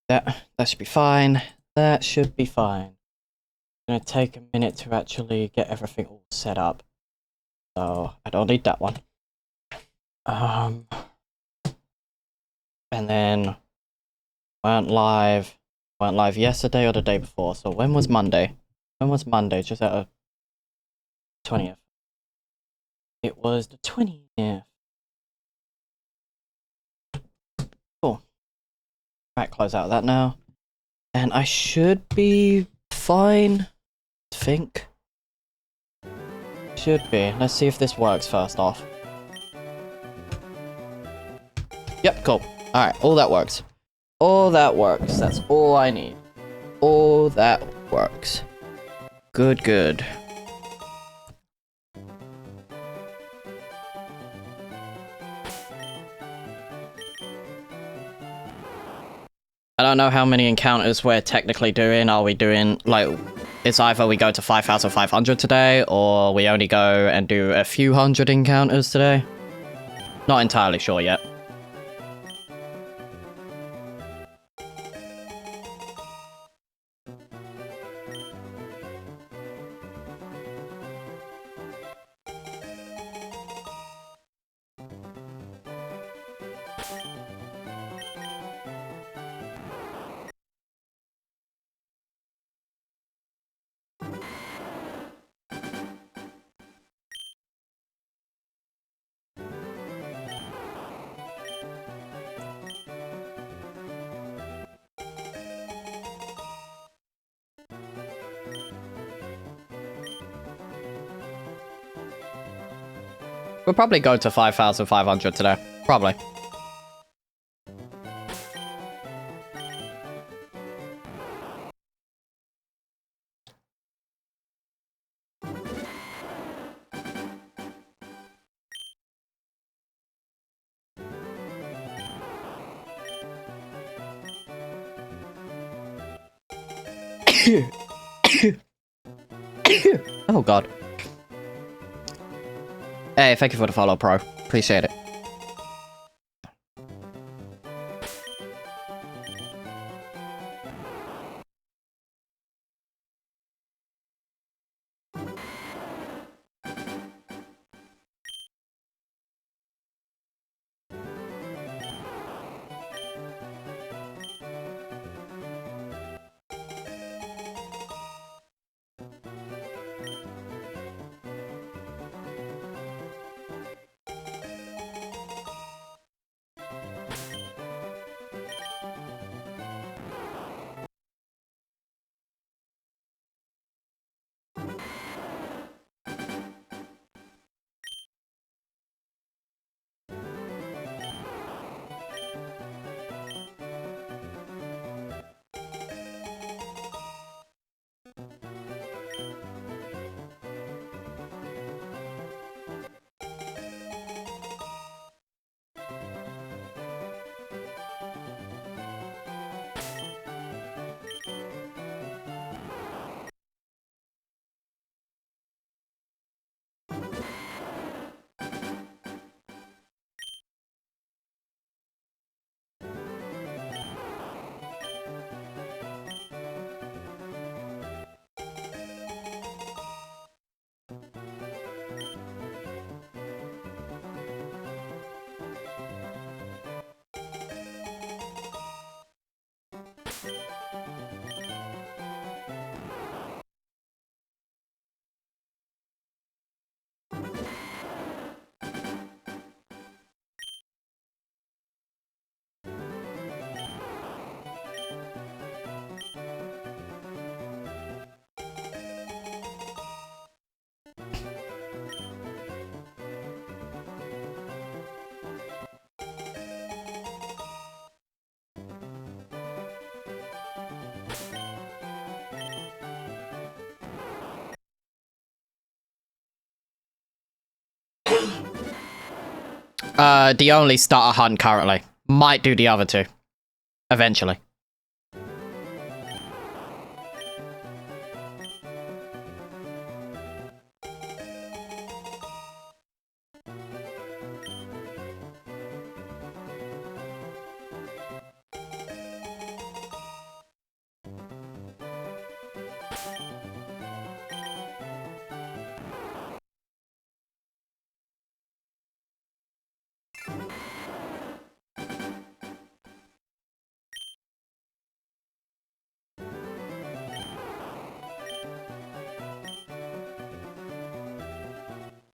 That should be fine. That should be fine. It's gonna take a minute to actually get everything all set up. So I don't need that one. And then weren't live yesterday or the day before. So when was Monday? When was Monday? Just out of 20th. It was the 20th. Cool. Right, close out of that now. And I should be fine. I think. Should be. Let's see if this works first off. Yep, cool. Alright, all that works. All that works. That's all I need. All that works. Good, good. I don't know how many encounters we're technically doing. Are we doing, like, it's either we go to 5,500 today, or we only go and do a few hundred encounters today? Not entirely sure yet. We'll probably go to 5,500 today. Probably. Oh god. Hey, thank you for the follow, Pro. Appreciate it. The only starter hunt currently. Might do the other two. Eventually.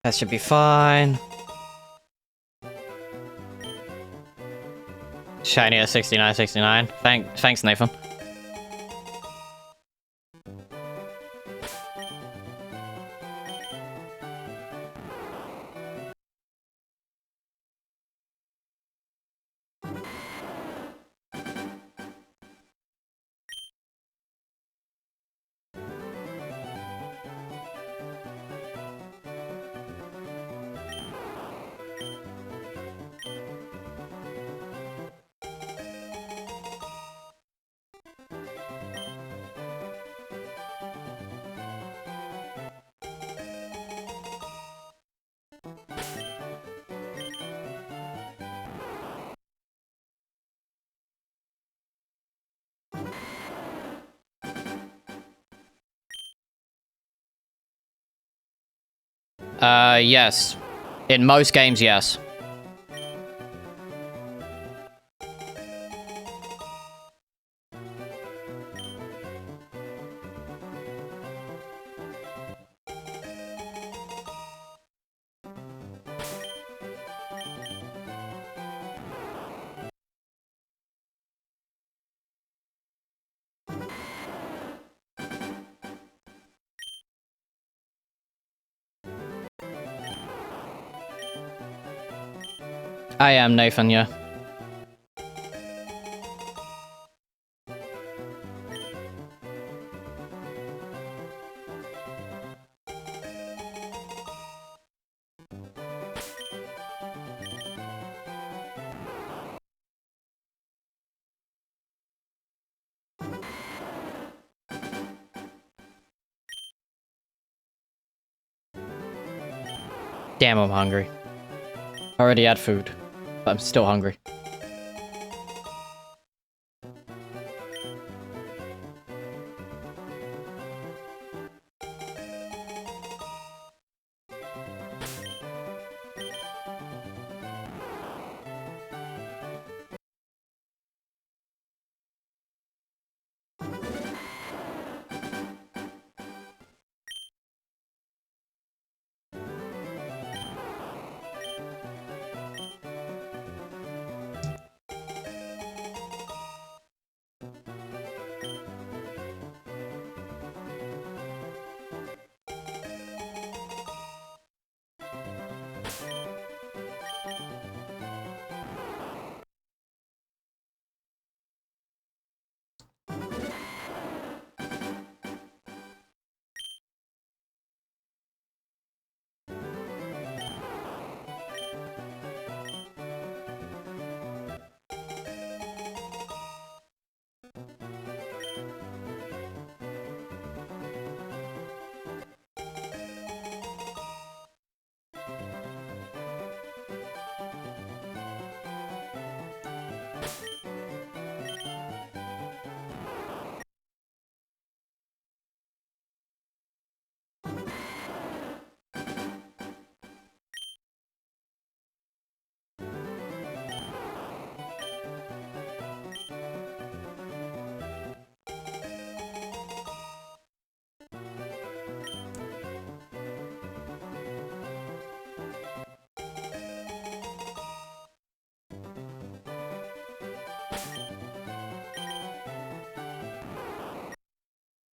That should be fine. Shiny at 69. Thanks, Nathan. Yes. In most games, yes. I am Nathan, yeah. Damn, I'm hungry. Already had food, but I'm still hungry.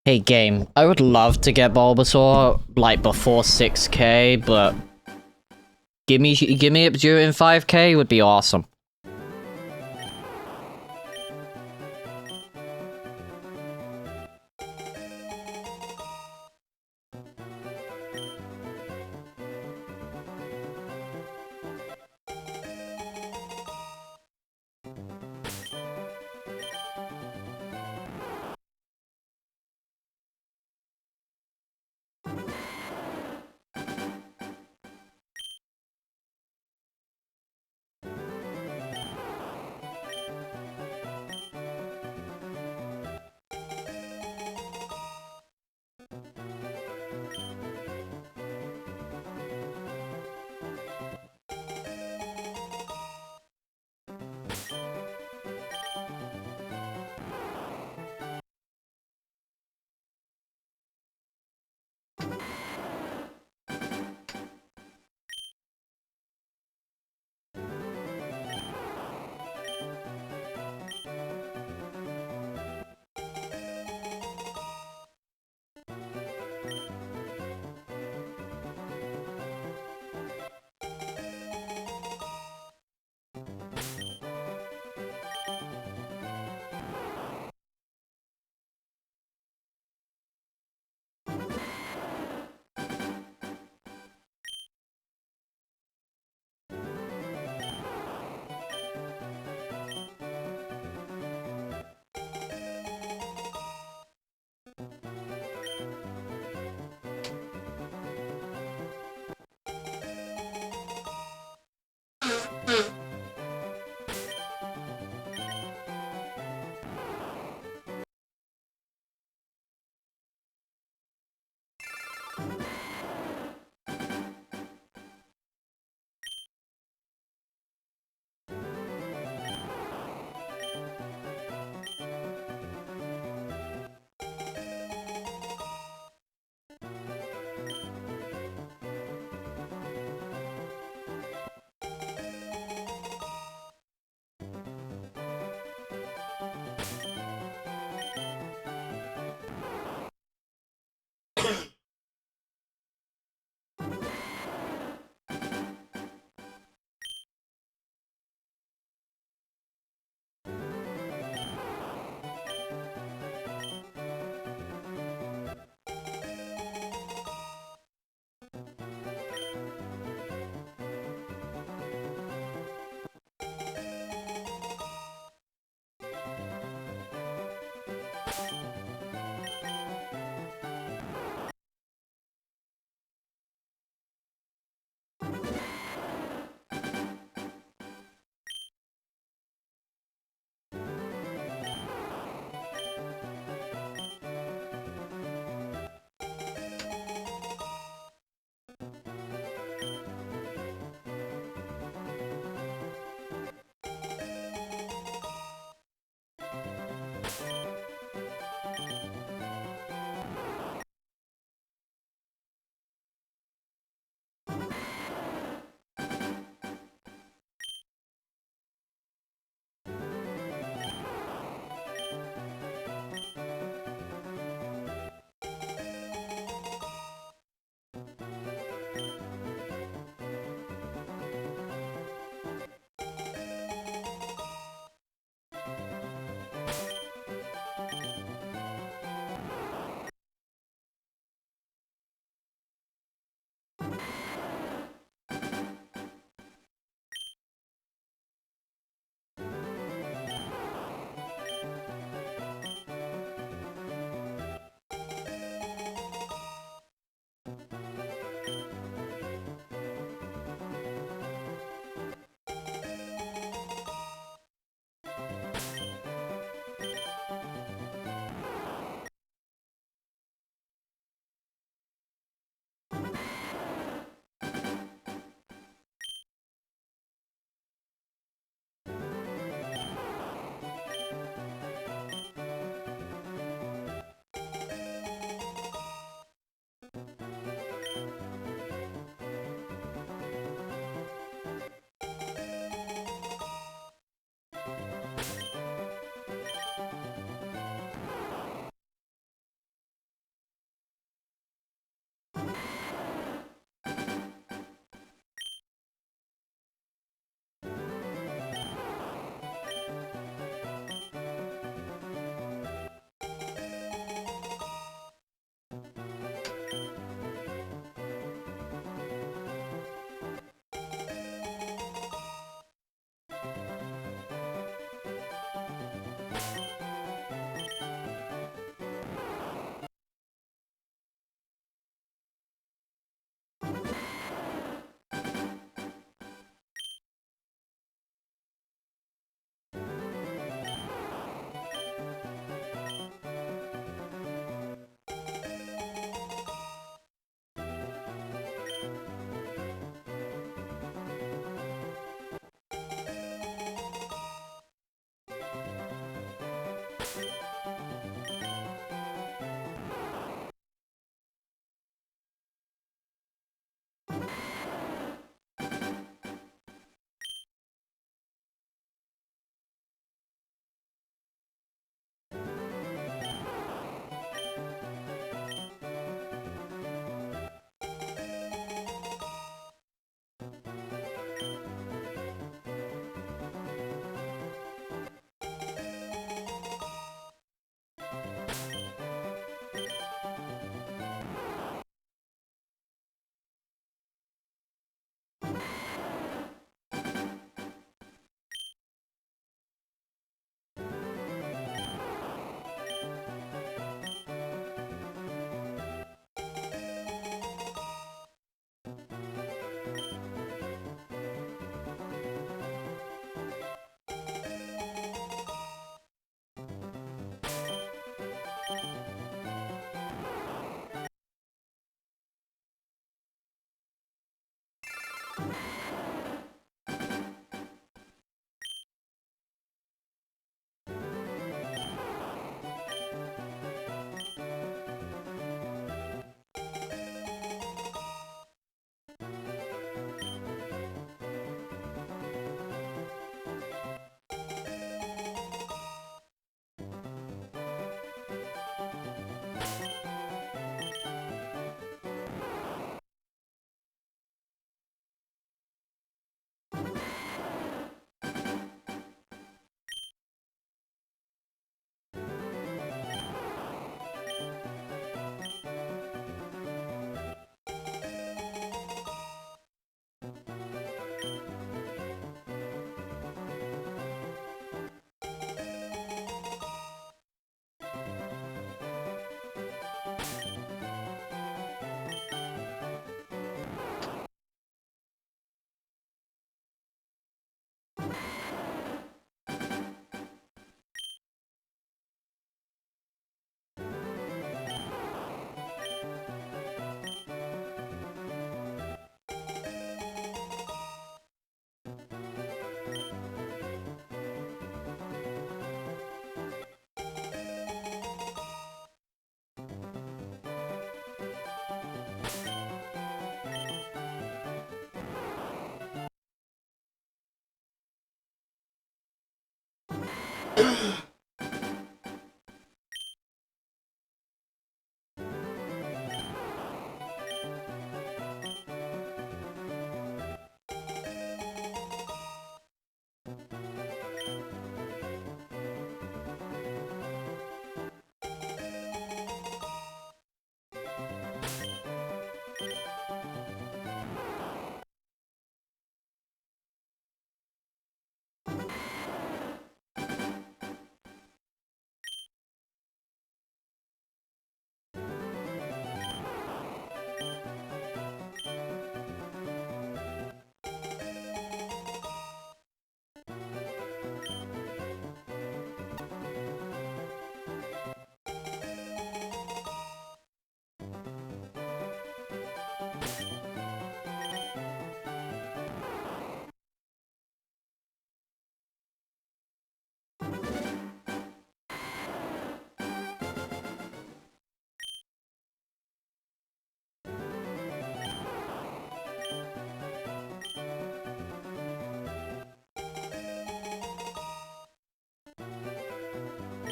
Hey game, I would love to get Bulbasaur, like, before 6k, but... Give me it during 5k would be awesome.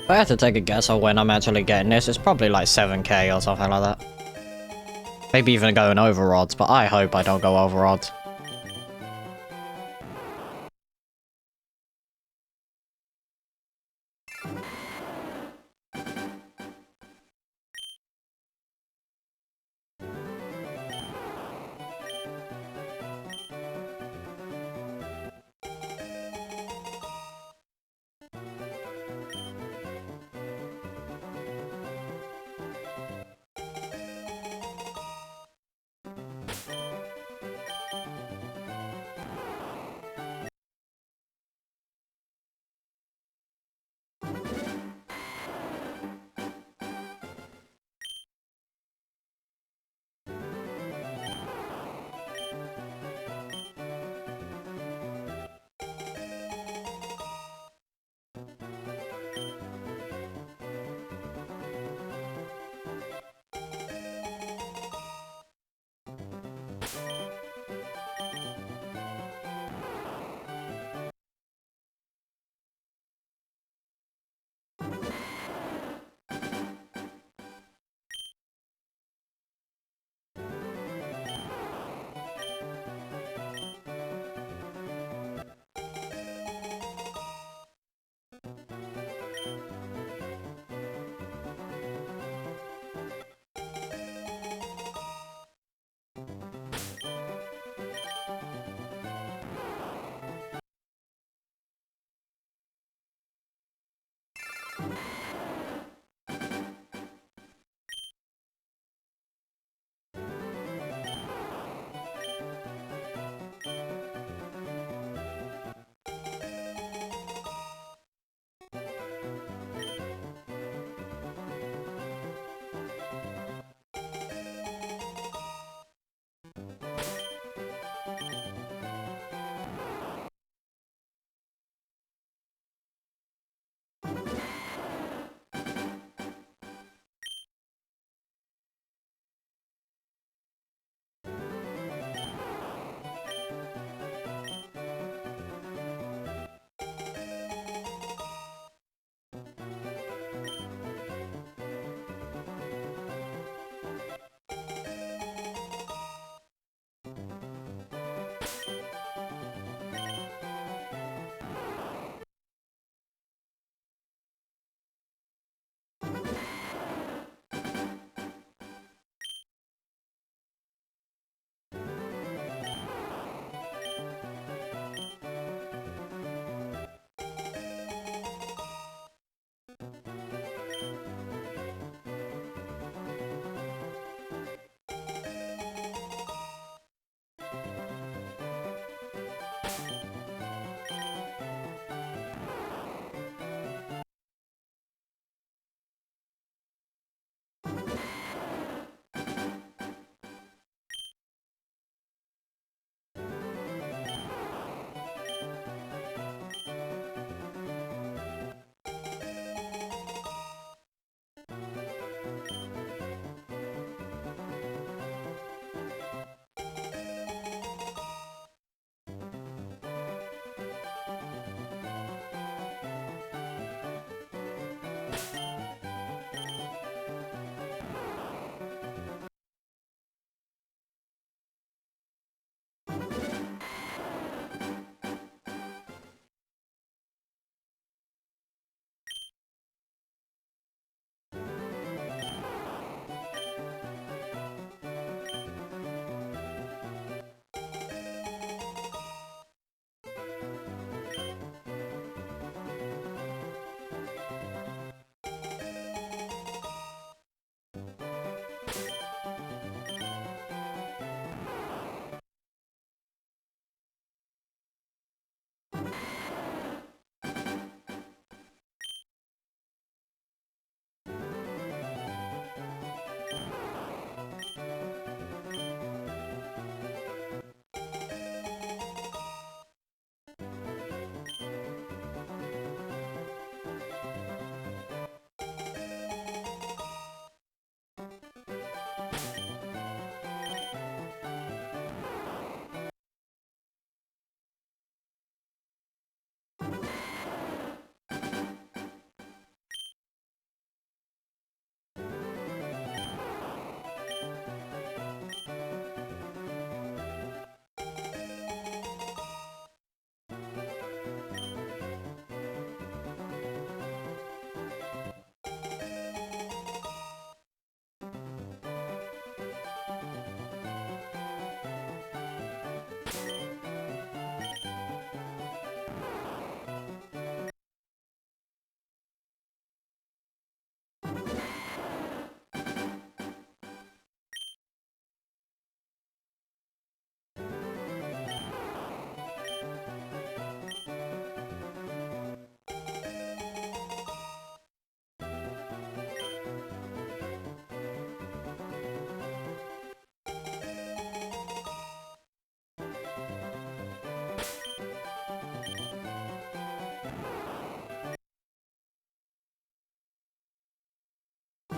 If I had to take a guess on when I'm actually getting this, it's probably like 7k or something like that. Maybe even going over odds, but I hope I don't go over odds.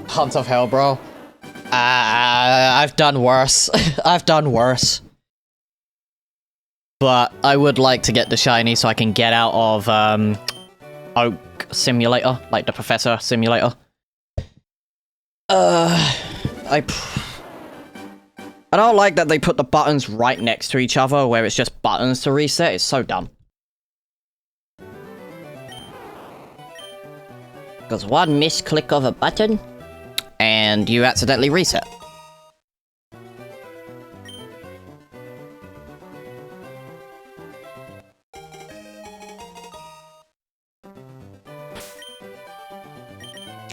Hunt of Hell, bro. I've done worse. I've done worse. But I would like to get the shiny so I can get out of Oak Simulator, like the Professor Simulator. I don't like that they put the buttons right next to each other, where it's just buttons to reset. It's so dumb. Because one misclick of a button, and you accidentally reset.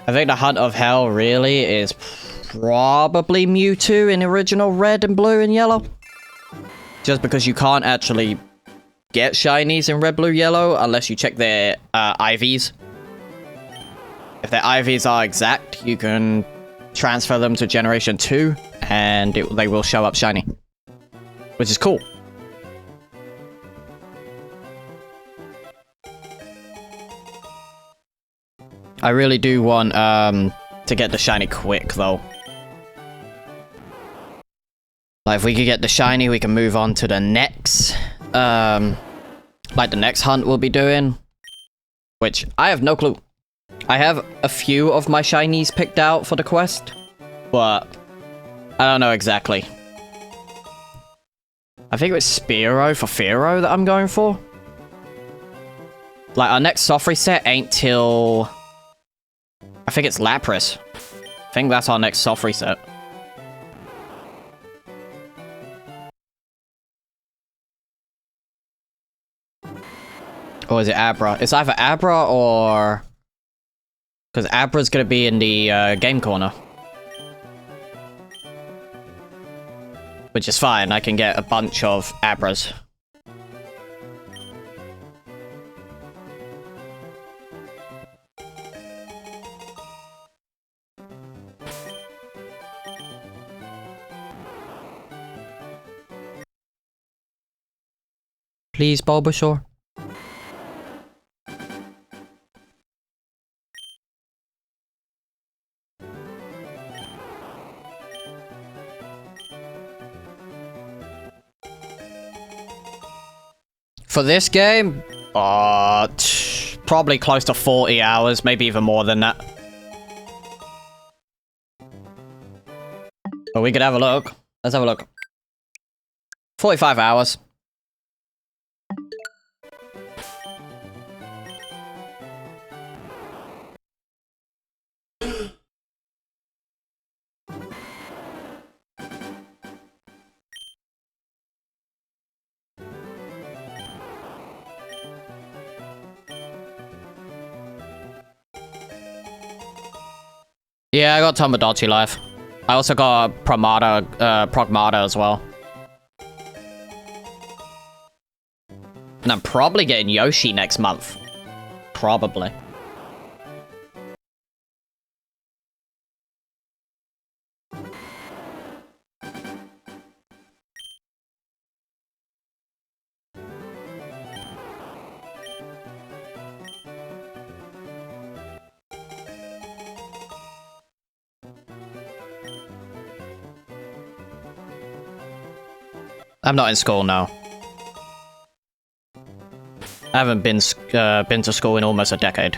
I think the Hunt of Hell really is probably Mewtwo in original red and blue and yellow. Just because you can't actually get shinies in red, blue, yellow unless you check their IVs. If their IVs are exact, you can transfer them to Generation 2 and they will show up shiny. Which is cool. I really do want to get the shiny quick though. Like if we could get the shiny, we can move on to the next like the next hunt we'll be doing. Which I have no clue. I have a few of my shinies picked out for the quest, but I don't know exactly. I think it was Spearow for Fearow that I'm going for. Like our next soft reset ain't till I think it's Lapras. I think that's our next soft reset. Or is it Abra? It's either Abra or... Because Abra's gonna be in the game corner. Which is fine, I can get a bunch of Abras. Please, Bulbasaur. For this game, probably close to 40 hours, maybe even more than that. But we could have a look. Let's have a look. 45 hours. Yeah, I got Tomodachi Life. I also got Progmata as well. And I'm probably getting Yoshi next month. Probably. I'm not in school now. I haven't been to school in almost a decade.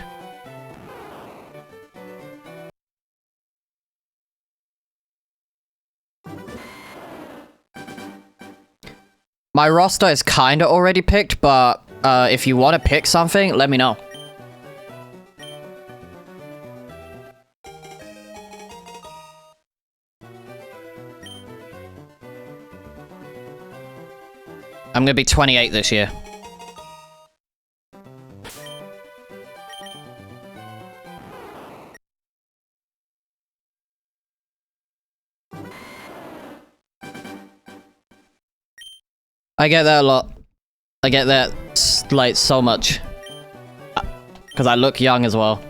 My roster is kinda already picked, but if you want to pick something, let me know. I'm gonna be 28 this year. I get that a lot. I get that, like, so much. Because I look young as well.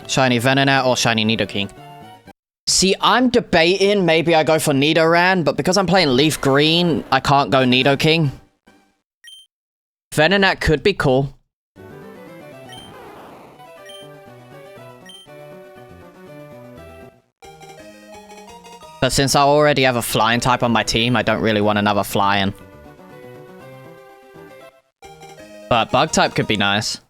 Shiny Venonat or Shiny Nidoking? See, I'm debating maybe I go for Nidoran, but because I'm playing LeafGreen, I can't go Nidoking. Venonat could be cool. But since I already have a flying type on my team, I don't really want another flying. But bug type could be nice.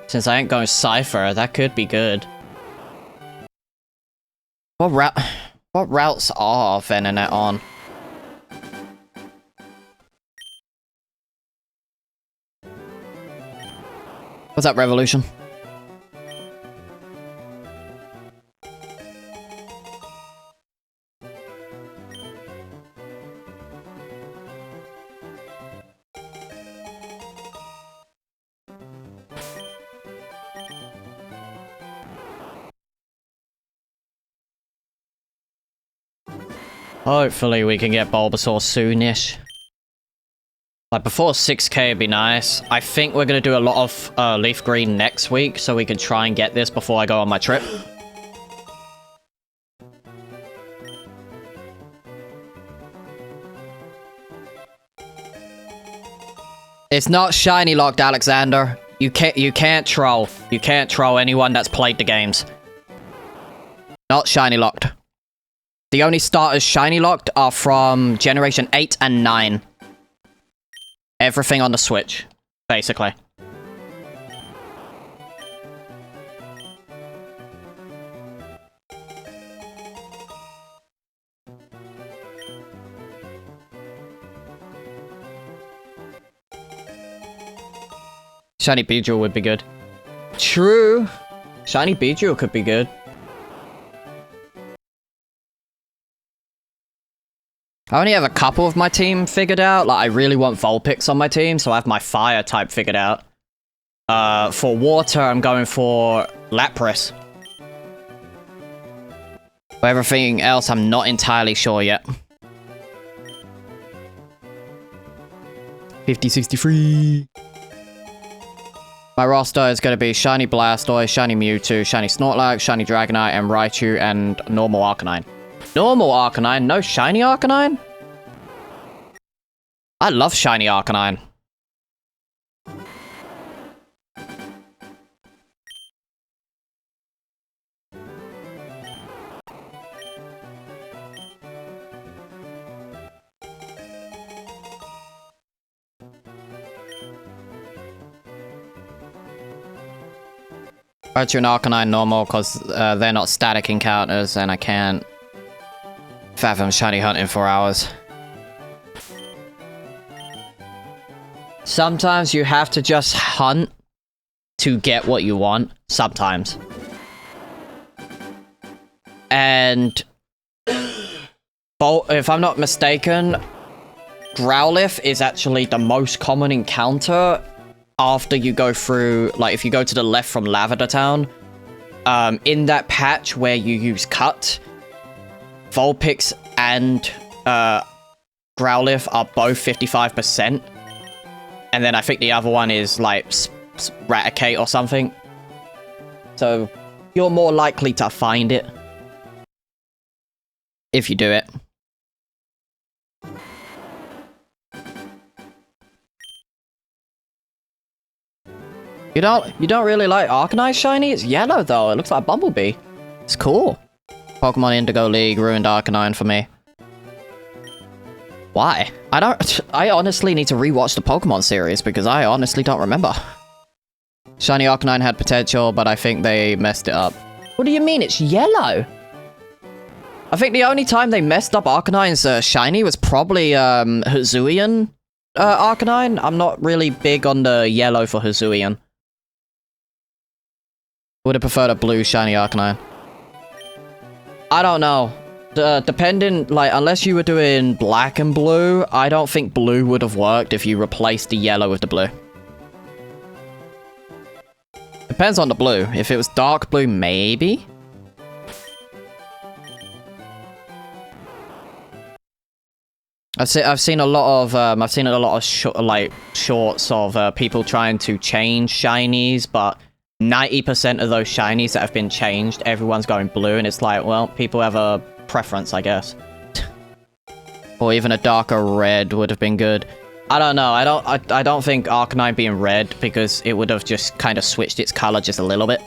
Since I ain't going Cypher, that could be good. What routes are Venonat on? What's up, Revolution? Hopefully we can get Bulbasaur soonish. Like, before 6k would be nice. I think we're going to do a lot of LeafGreen next week, so we can try and get this before I go on my trip. It's not shiny locked, Alexander. You can't troll. You can't troll anyone that's played the games. Not shiny locked. The only starters shiny locked are from Generation 8 and 9. Everything on the Switch, basically. Shiny Beedrill would be good. True. Shiny Beedrill could be good. I only have a couple of my team figured out. Like, I really want Vulpix on my team, so I have my fire type figured out. For water, I'm going for Lapras. For everything else, I'm not entirely sure yet. 50-63. My roster is going to be Shiny Blastoise, Shiny Mewtwo, Shiny Snorlax, Shiny Dragonite, and Raichu, and normal Arcanine. Normal Arcanine? No Shiny Arcanine? I love Shiny Arcanine. Raichu and Arcanine normal, because they're not static encounters, and I can't fathom shiny hunting for hours. Sometimes you have to just hunt to get what you want. Sometimes. And if I'm not mistaken, Growlithe is actually the most common encounter after you go through, like, if you go to the left from Lavender Town, in that patch where you use Cut, Vulpix and Growlithe are both 55%. And then I think the other one is, like, Raticate or something. So, you're more likely to find it. If you do it. You don't really like Arcanine shiny? It's yellow though. It looks like a Bumblebee. It's cool. Pokemon Indigo League ruined Arcanine for me. Why? I honestly need to rewatch the Pokemon series because I honestly don't remember. Shiny Arcanine had potential, but I think they messed it up. What do you mean? It's yellow? I think the only time they messed up Arcanine's shiny was probably Hisuian Arcanine. I'm not really big on the yellow for Hisuian. Would have preferred a blue shiny Arcanine. I don't know. Depending, like, unless you were doing black and blue, I don't think blue would have worked if you replaced the yellow with the blue. Depends on the blue. If it was dark blue, maybe? I've seen a lot of shorts of people trying to change shinies, but 90% of those shinies that have been changed, everyone's going blue, and it's like, well, people have a preference, I guess. Or even a darker red would have been good. I don't know. I don't think Arcanine being red, because it would have just kind of switched its color just a little bit.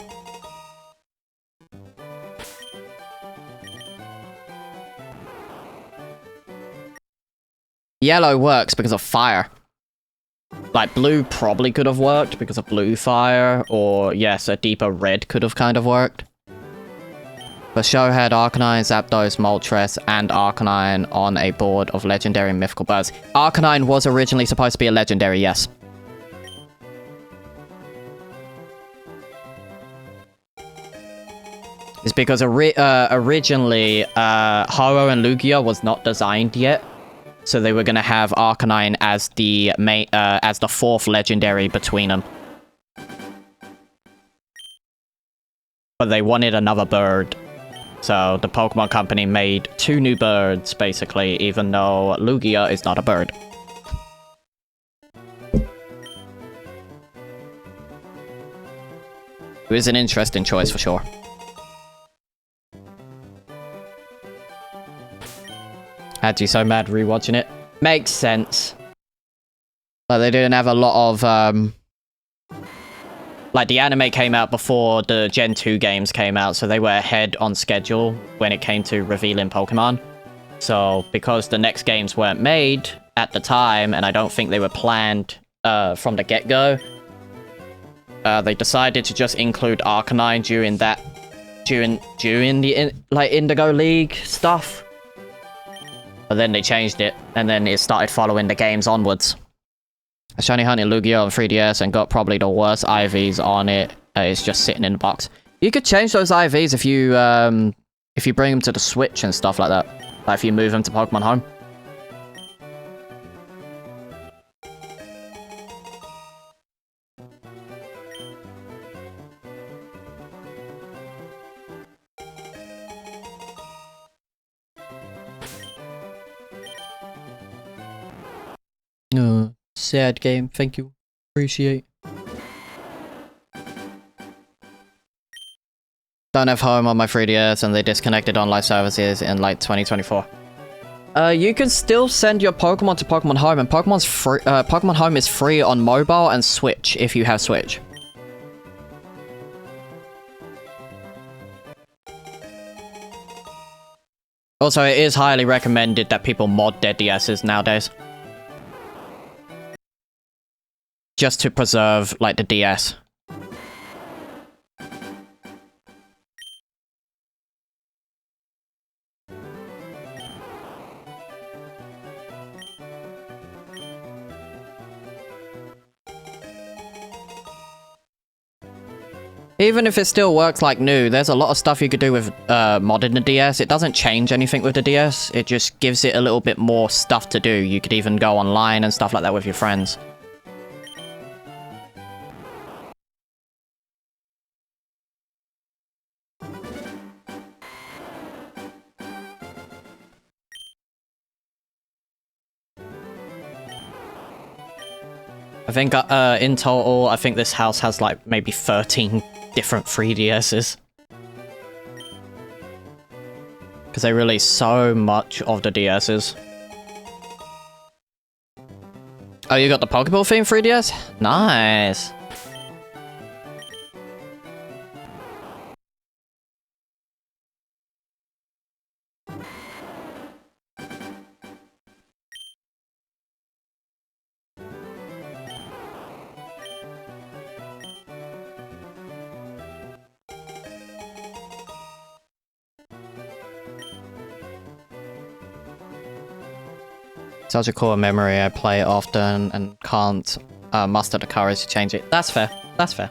Yellow works because of fire. Like, blue probably could have worked because of blue fire, or yes, a deeper red could have kind of worked. The show had Arcanine, Zapdos, Moltres, and Arcanine on a board of legendary and mythical birds. Arcanine was originally supposed to be a legendary, yes. It's because originally, Ho-Oh and Lugia was not designed yet. So they were gonna have Arcanine as the main, as the fourth legendary between them. But they wanted another bird. So the Pokemon Company made 2 new birds, basically, even though Lugia is not a bird. It was an interesting choice for sure. Had you so mad rewatching it? Makes sense. Like, they didn't have a lot of, like, the anime came out before the Gen 2 games came out, so they were ahead on schedule when it came to revealing Pokemon. So, because the next games weren't made at the time, and I don't think they were planned from the get-go, they decided to just include Arcanine during the like Indigo League stuff. But then they changed it, and then it started following the games onwards. I shiny hunted Lugia on 3DS and got probably the worst IVs on it. It's just sitting in the box. You could change those IVs if you bring them to the Switch and stuff like that. Like if you move them to Pokemon Home. No, sad game. Thank you. Appreciate. Don't have Home on my 3DS and they disconnected online services in like 2024. You can still send your Pokemon to Pokemon Home, and Pokemon Home is free on mobile and Switch if you have Switch. Also, it is highly recommended that people mod their DSs nowadays. Just to preserve, like, the DS. Even if it still works like new, there's a lot of stuff you could do with modding the DS. It doesn't change anything with the DS. It just gives it a little bit more stuff to do. You could even go online and stuff like that with your friends. I think in total, I think this house has like maybe 13 different 3DSs. Because they release so much of the DSs. Oh, you got the Pokeball theme 3DS? Nice. Such a core memory, I play it often and can't muster the courage to change it. That's fair. That's fair.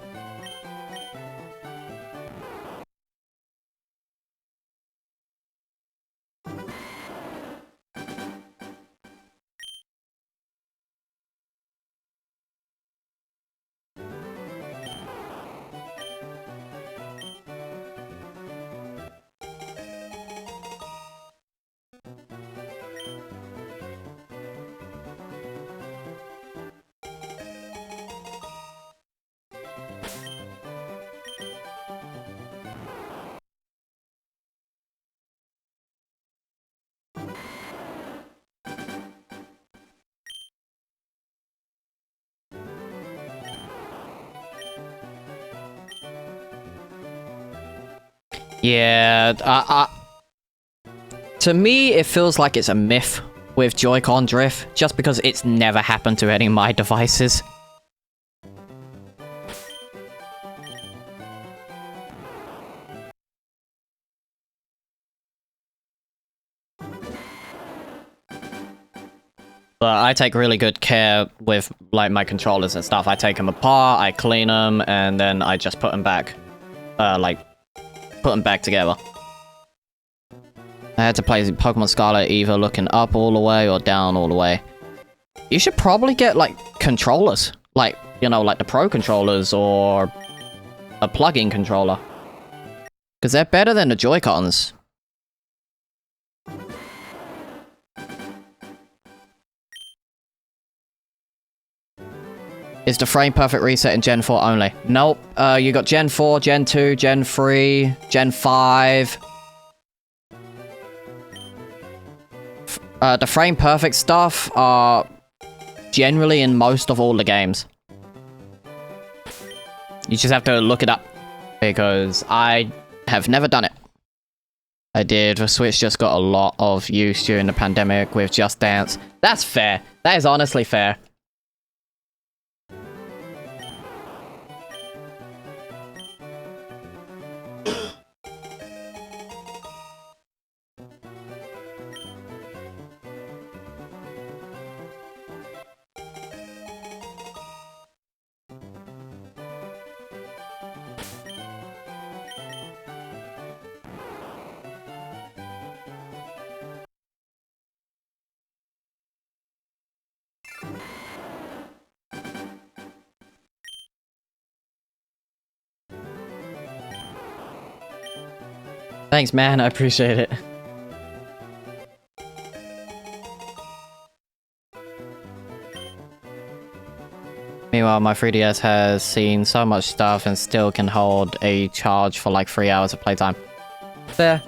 Yeah, to me, it feels like it's a myth with Joy-Con drift, just because it's never happened to any of my devices. But I take really good care with, like, my controllers and stuff. I take them apart, I clean them, and then I just put them back. Put them back together. I had to play Pokemon Scarlet either looking up all the way or down all the way. You should probably get, like, controllers. Like, you know, like the Pro controllers or a plug-in controller. Because they're better than the Joy-Cons. Is the frame perfect reset in Gen 4 only? Nope. You got Gen 4, Gen 2, Gen 3, Gen 5. The frame perfect stuff are generally in most of all the games. You just have to look it up. Because I have never done it. I did. The Switch just got a lot of use during the pandemic with Just Dance. That's fair. That is honestly fair. Thanks, man. I appreciate it. Meanwhile, my 3DS has seen so much stuff and still can hold a charge for like 3 hours of playtime. Fair.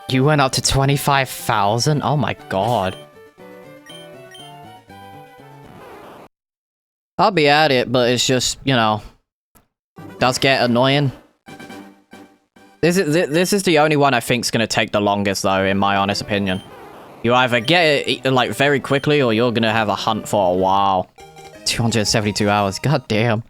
You went up to 25,000? Oh my god. I'll be at it, but it's just, you know, does get annoying. This is the only one I think's gonna take the longest, though, in my honest opinion. You either get it, like, very quickly, or you're gonna have a hunt for a while. 272 hours, god damn.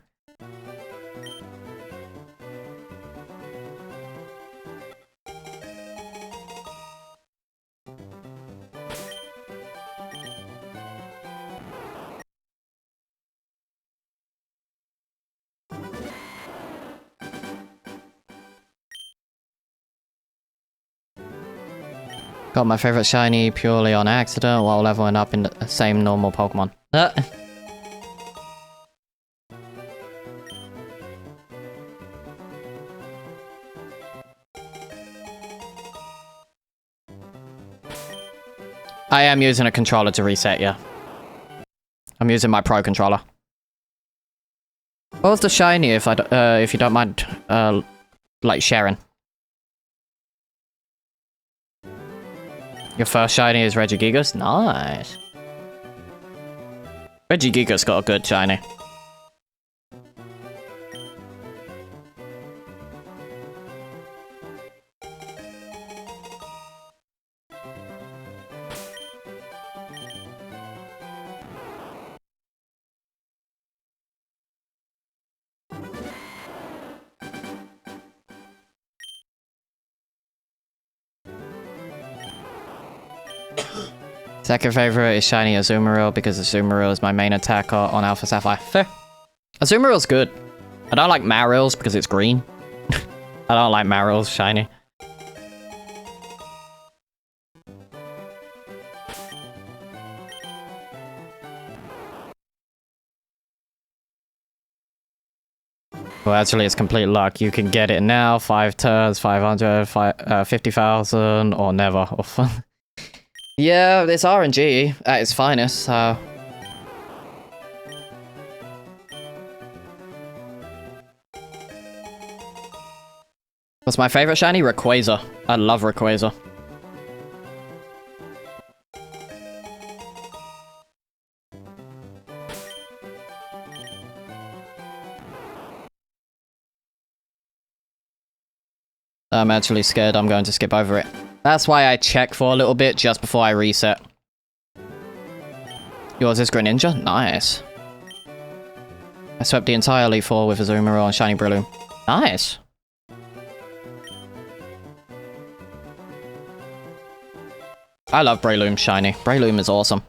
Got my favorite shiny purely on accident while leveling up in the same normal Pokemon. I am using a controller to reset, yeah. I'm using my Pro controller. What was the shiny if you don't mind, like, sharing? Your first shiny is Regigigas? Nice. Regigigas got a good shiny. Second favorite is shiny Azumarill because Azumarill is my main attacker on Alpha Sapphire. Fair. Azumarill's good. I don't like Marill's because it's green. I don't like Marill's shiny. Well, actually, it's complete luck. You can get it now, 5 turns, 500, 50,000, or never. Yeah, it's RNG at its finest, so... What's my favorite shiny? Rayquaza. I love Rayquaza. I'm actually scared I'm going to skip over it. That's why I check for a little bit just before I reset. Yours is Greninja? Nice. I swept the entire Elite Four with Azumarill and Shiny Breloom. Nice. I love Breloom shiny. Breloom is awesome.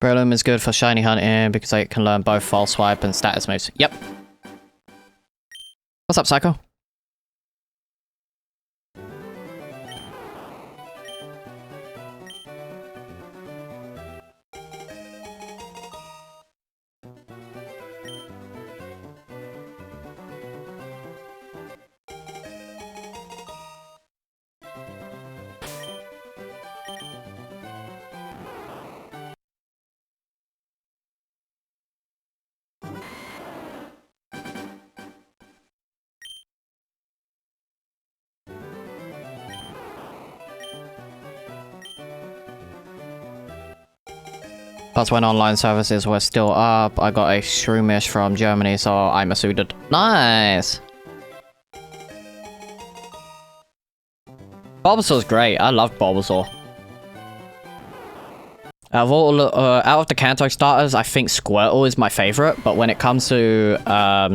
Breloom is good for shiny hunting because it can learn both False Swipe and status moves. Yep. What's up, Psycho? Plus, when online services were still up, I got a Shroomish from Germany, so I'm suited. Nice! Bulbasaur's great. I love Bulbasaur. Out of the Kanto starters, I think Squirtle is my favorite, but when it comes to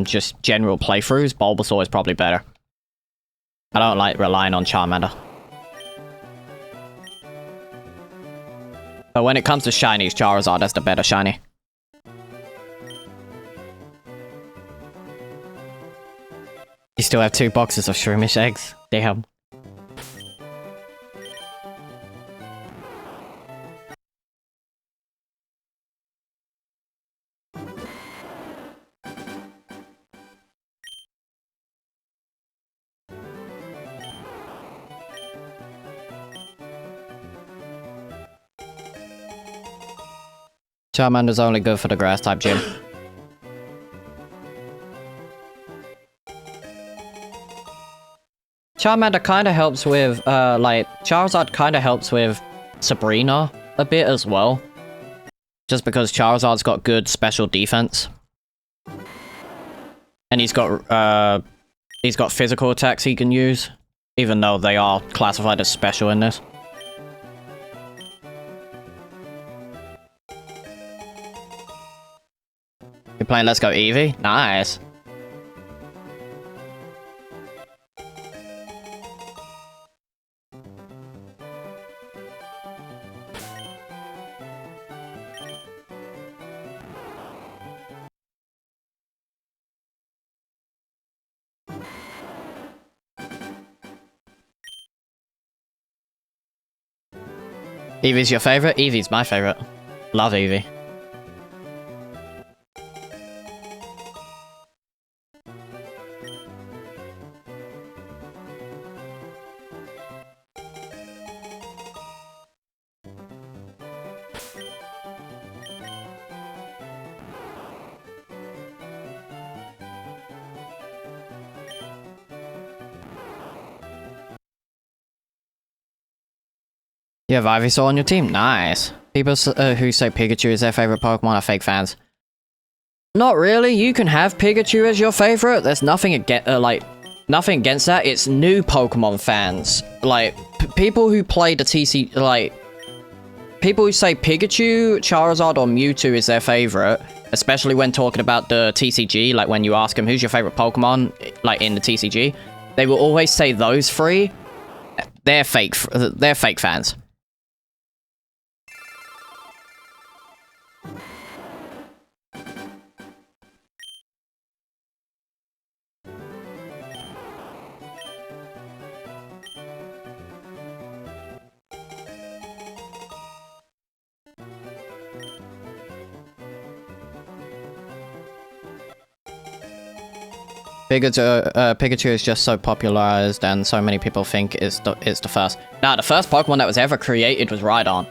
just general playthroughs, Bulbasaur is probably better. I don't like relying on Charmander. But when it comes to shinies, Charizard is the better shiny. You still have 2 boxes of Shroomish eggs? Damn. Charmander's only good for the grass type gym. Charmander kinda helps with, Charizard kinda helps with Sabrina a bit as well. Just because Charizard's got good special defense. And he's got physical attacks he can use. Even though they are classified as special in this. You're playing Let's Go Eevee? Nice. Eevee's your favorite? Eevee's my favorite. Love Eevee. You have Ivysaur on your team? Nice. People who say Pikachu is their favorite Pokemon are fake fans. Not really. You can have Pikachu as your favorite. There's nothing against, nothing against that. It's new Pokemon fans. Like, people who play the TC, people who say Pikachu, Charizard, or Mewtwo is their favorite, especially when talking about the TCG, like when you ask them who's your favorite Pokemon, like in the TCG, they will always say those three. They're fake fans. Pikachu is just so popularized and so many people think it's the first. Nah, the first Pokemon that was ever created was Rhydon.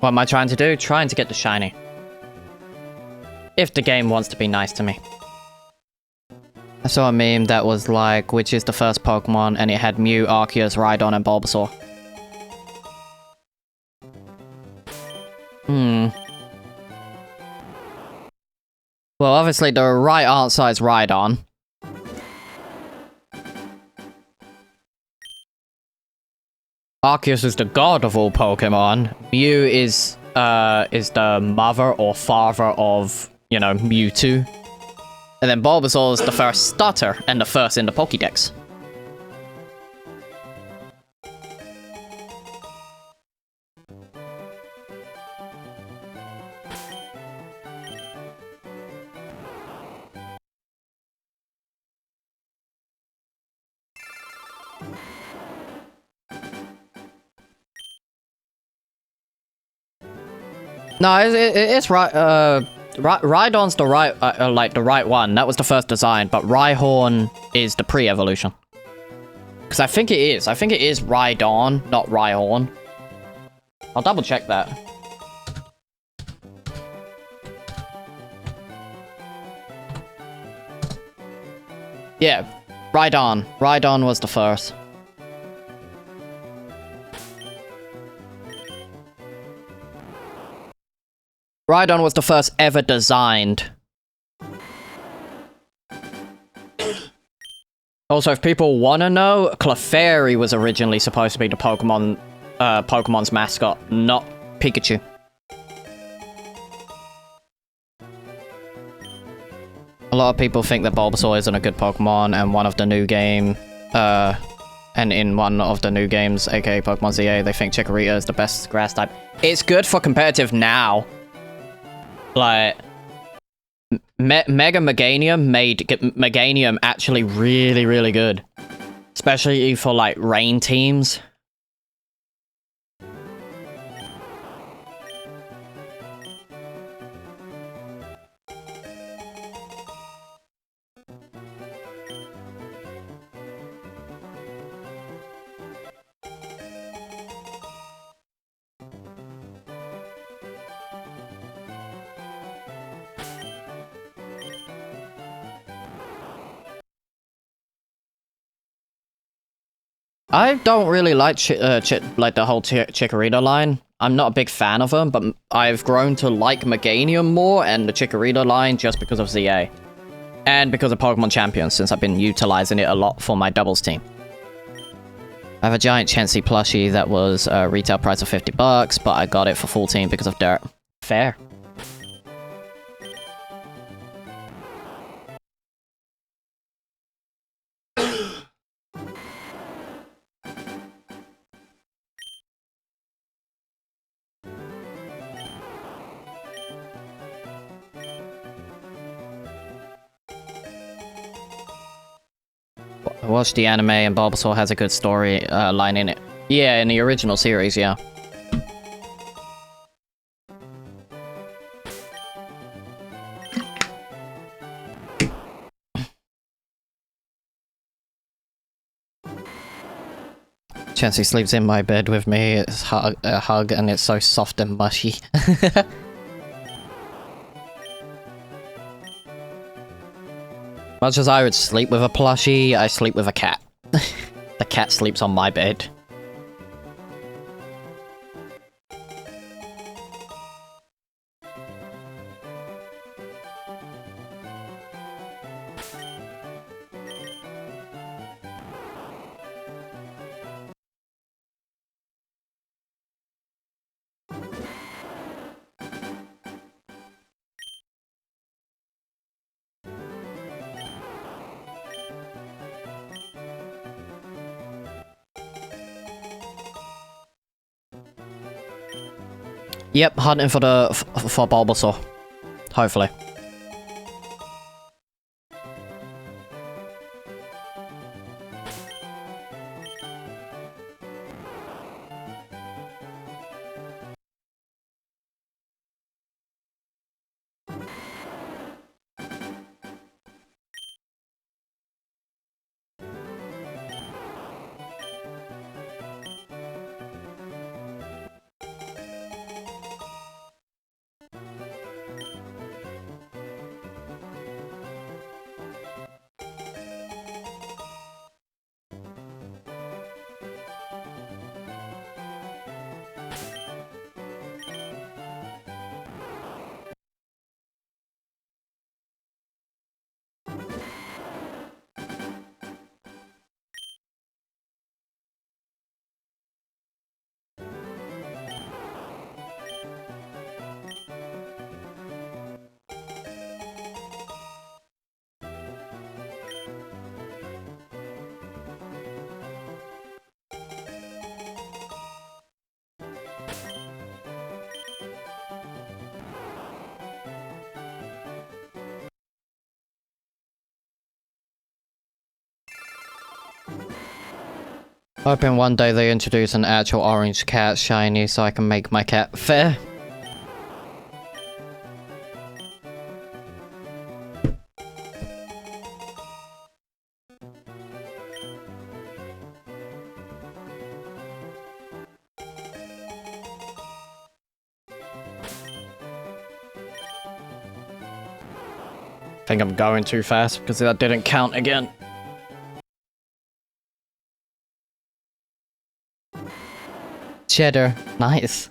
What am I trying to do? Trying to get the shiny. If the game wants to be nice to me. I saw a meme that was like, which is the first Pokemon, and it had Mew, Arceus, Rhydon, and Bulbasaur. Well, obviously the right answer is Rhydon. Arceus is the god of all Pokemon. Mew is the mother or father of, you know, Mewtwo. And then Bulbasaur is the first starter and the first in the Pokédex. No, it's right. Rhydon's the right, like the right one. That was the first design, but Rhyhorn is the pre-evolution. Because I think it is. I think it is Rhydon, not Rhyhorn. I'll double check that. Yeah, Rhydon. Rhydon was the first. Rhydon was the first ever designed. Also, if people want to know, Clefairy was originally supposed to be the Pokemon's mascot, not Pikachu. A lot of people think that Bulbasaur isn't a good Pokemon, and one of the new game, and in one of the new games, aka Pokemon ZA, they think Chikorita is the best grass type. It's good for competitive now. Like, Mega Meganium made Meganium actually really, really good. Especially for, like, rain teams. I don't really like the whole Chikorita line. I'm not a big fan of them, but I've grown to like Meganium more and the Chikorita line just because of ZA. And because of Pokemon Champions, since I've been utilizing it a lot for my doubles team. I have a giant Chansey plushie that was a retail price of $50, but I got it for full team because of Dirt. Fair. I watched the anime and Bulbasaur has a good story line in it. Yeah, in the original series, yeah. Chansey sleeps in my bed with me. It's a hug and it's so soft and mushy. Much as I would sleep with a plushie, I sleep with a cat. The cat sleeps on my bed. Yep, hunting for for Bulbasaur. Hopefully. Hoping one day they introduce an actual orange cat shiny so I can make my cat fair. I think I'm going too fast because that didn't count again. Cheddar, nice.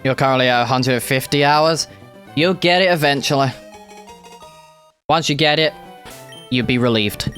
You're currently at 150 hours. You'll get it eventually. Once you get it, you'll be relieved.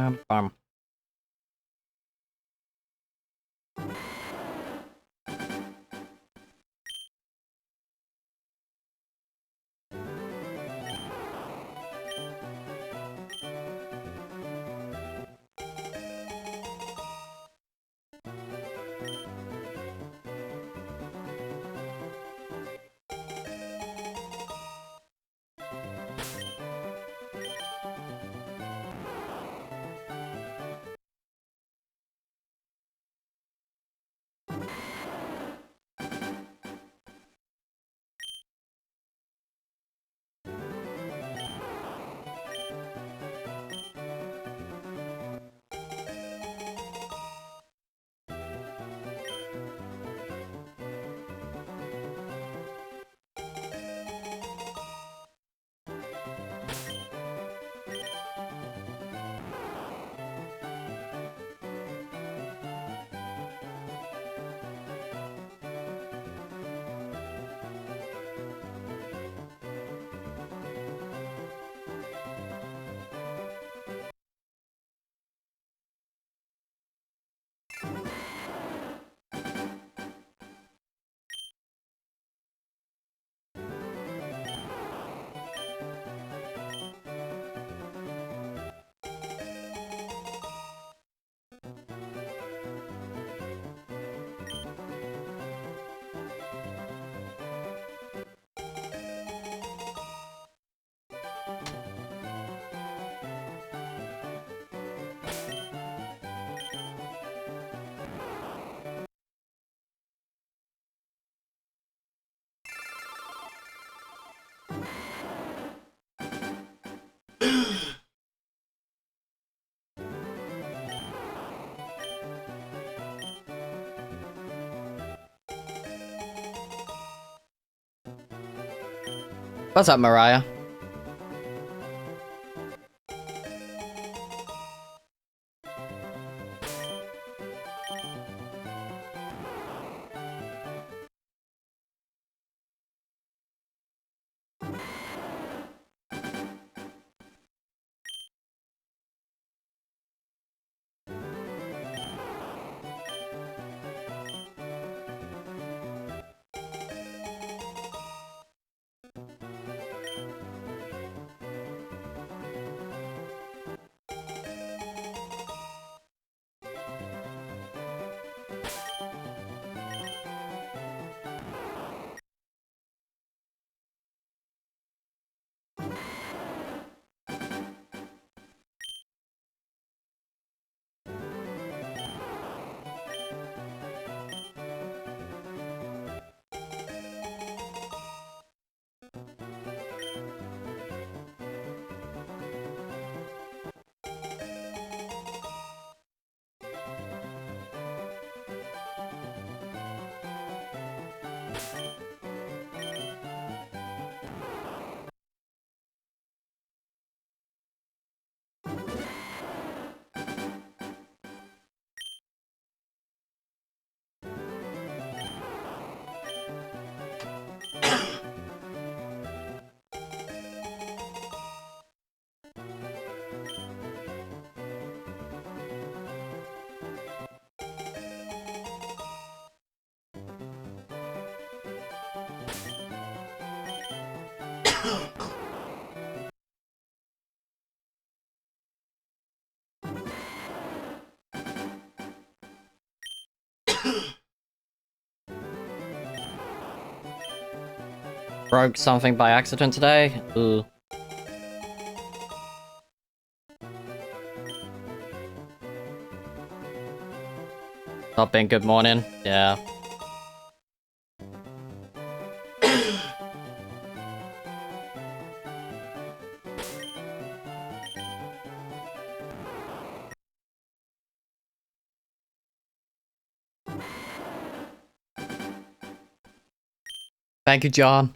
Bum. What's up, Mariah? Broke something by accident today? Ooh. Not been good morning? Yeah. Thank you, John.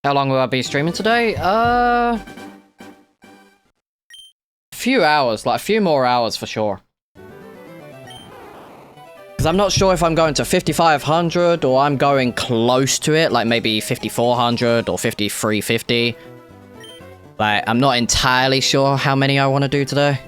How long will I be streaming today? A few hours, like a few more hours for sure. Because I'm not sure if I'm going to 5500 or I'm going close to it, like maybe 5400 or 5350. Like, I'm not entirely sure how many I want to do today.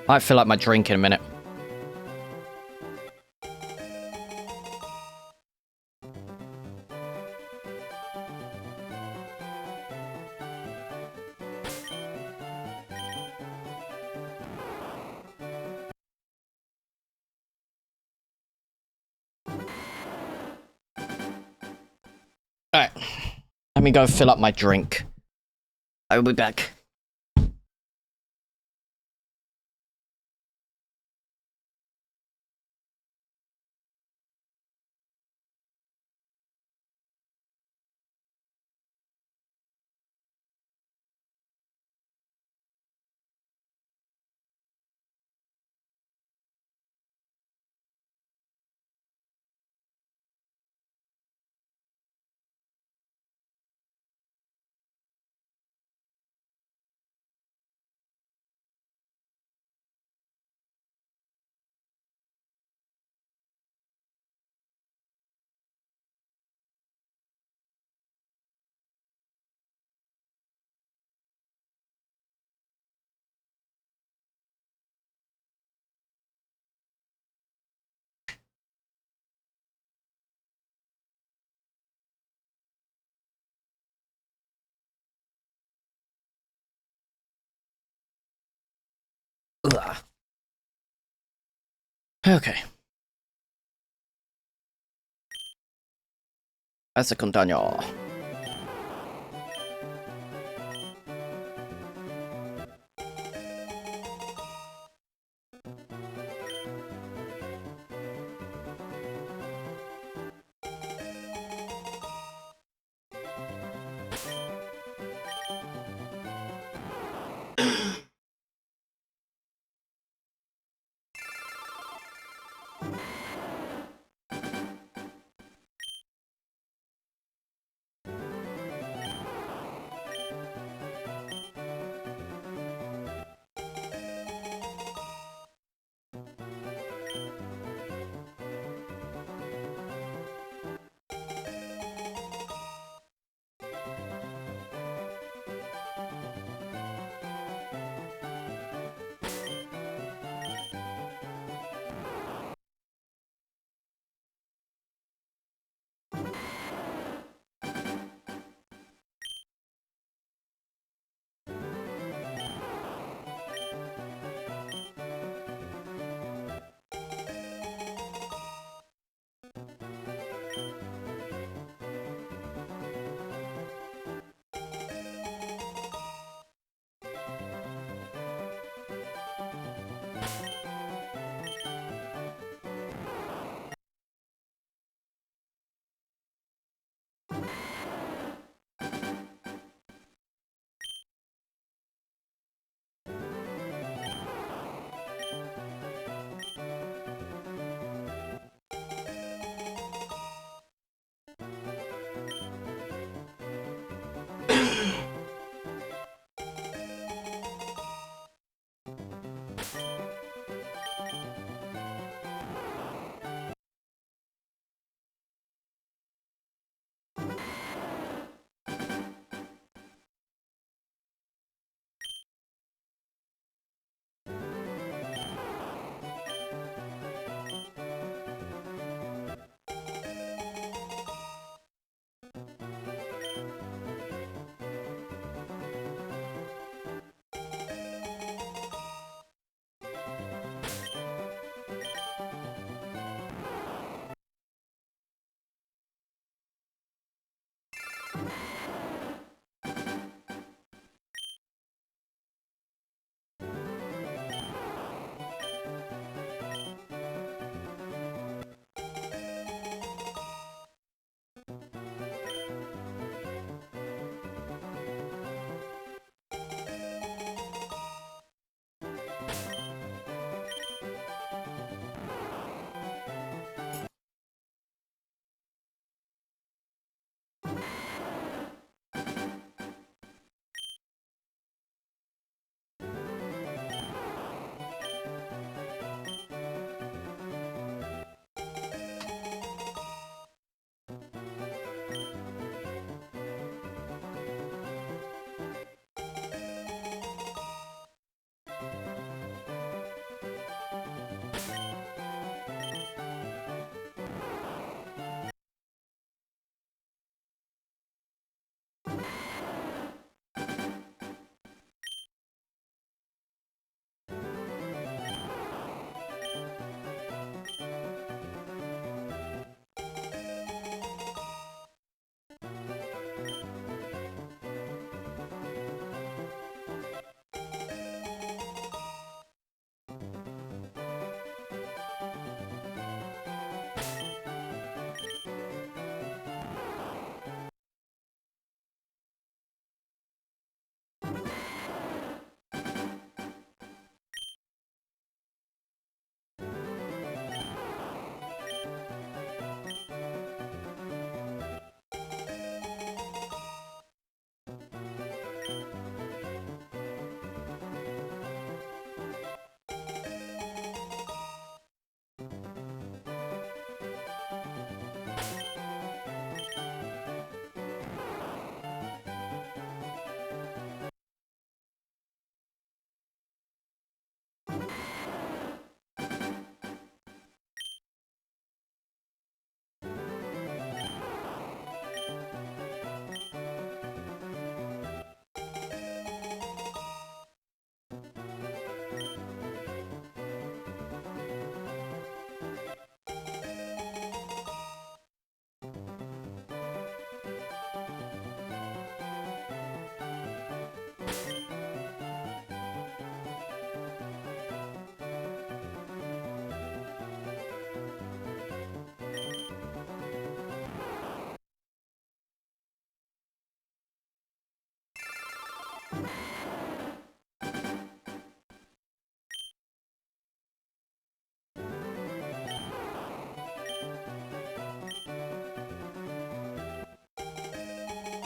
Might fill up my drink in a minute. Alright. Let me go fill up my drink. I will be back. Ugh. Okay. That's a contaño.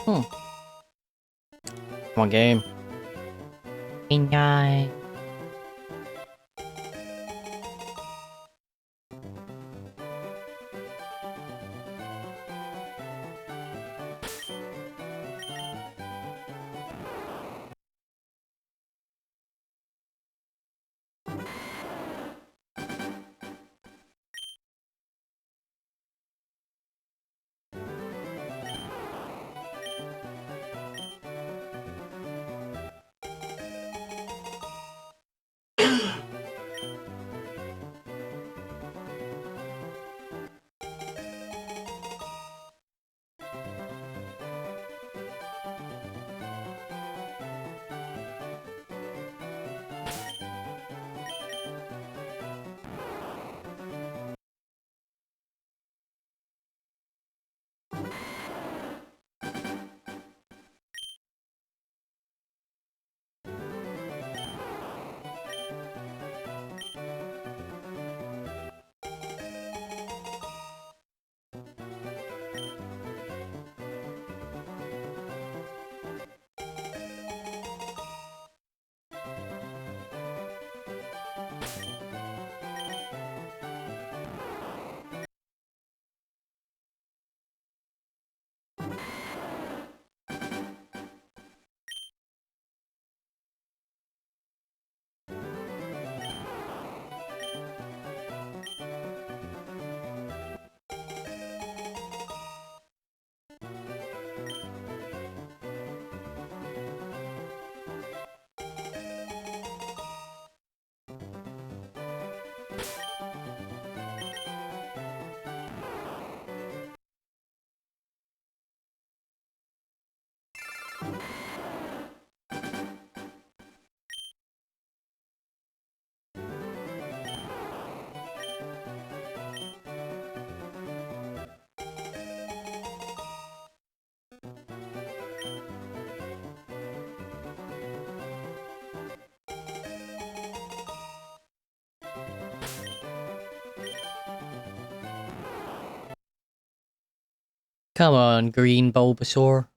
Come on, game. Enjoy. Come on, green Bulbasaur.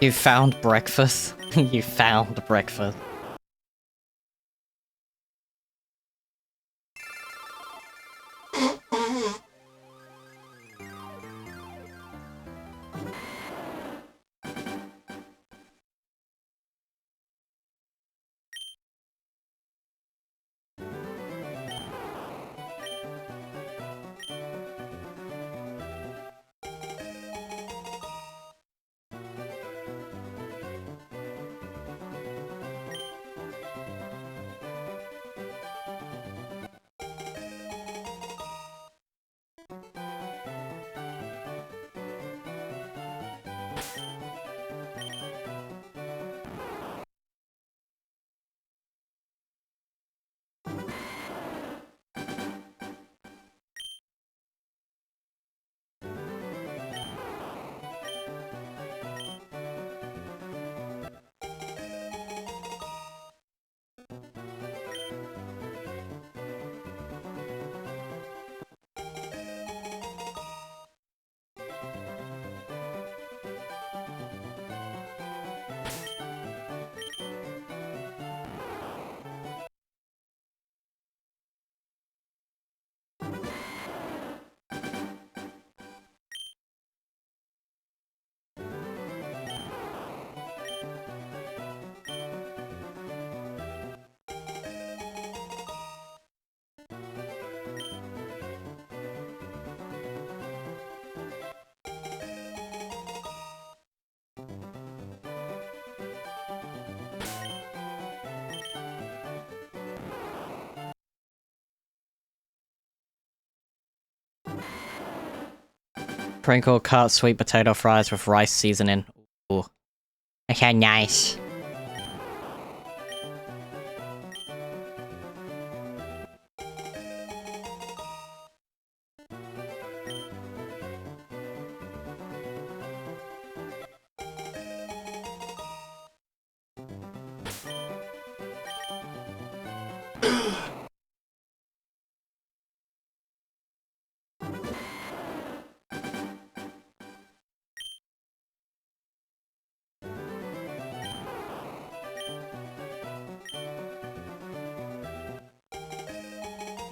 You found breakfast? You found breakfast. Crinkle cut sweet potato fries with rice seasoning. Ooh. Okay, nice.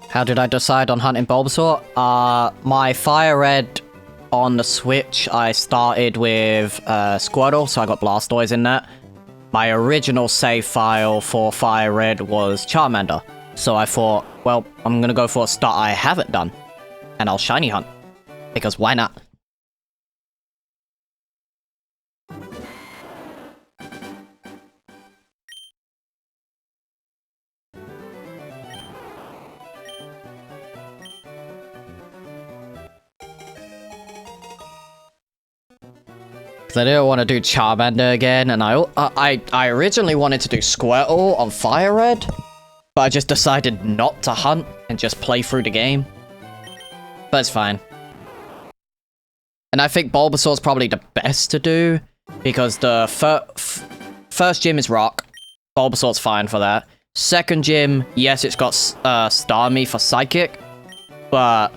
How did I decide on hunting Bulbasaur? My Fire Red on the Switch, I started with Squirtle, so I got Blastoise in that. My original save file for Fire Red was Charmander, so I thought, well, I'm gonna go for a start I haven't done, and I'll shiny hunt, because why not? I didn't want to do Charmander again, and I originally wanted to do Squirtle on Fire Red, but I just decided not to hunt and just play through the game. But it's fine. And I think Bulbasaur's probably the best to do, because the first gym is Rock. Bulbasaur's fine for that. Second gym, yes, it's got Starmie for Psychic, but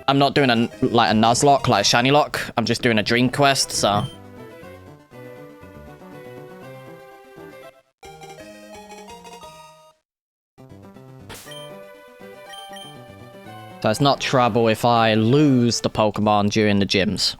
I'm not doing a Nuzlocke, like a Shiny Lock. I'm just doing a Dream Quest, so. So it's not trouble if I lose the Pokemon during the gyms.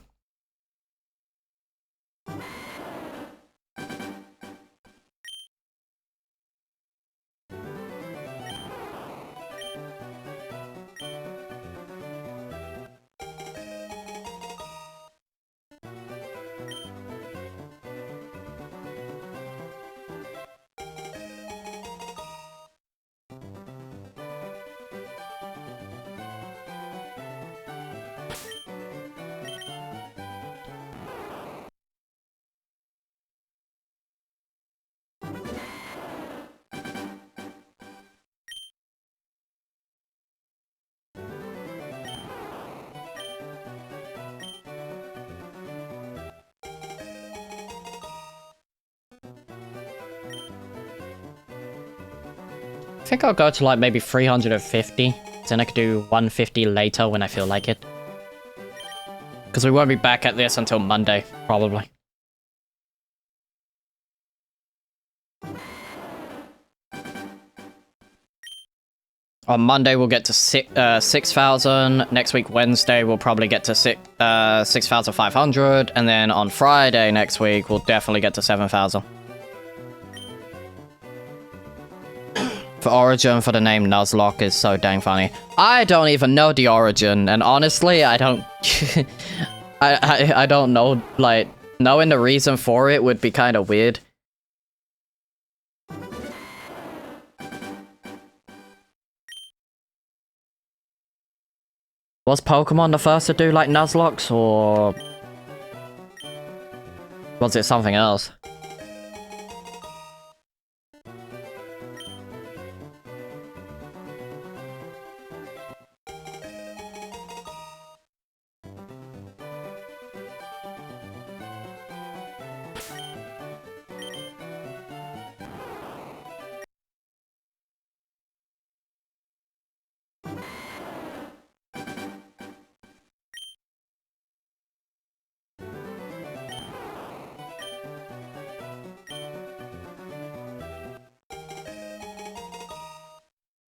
I think I'll go to like maybe 350, then I could do 150 later when I feel like it. Because we won't be back at this until Monday, probably. On Monday, we'll get to 6,000. Next week, Wednesday, we'll probably get to 6,500. And then on Friday next week, we'll definitely get to 7,000. For origin for the name Nuzlocke is so dang funny. I don't even know the origin, and honestly, I don't... I don't know, like, knowing the reason for it would be kind of weird. Was Pokemon the first to do, like, Nuzlocks, or... was it something else?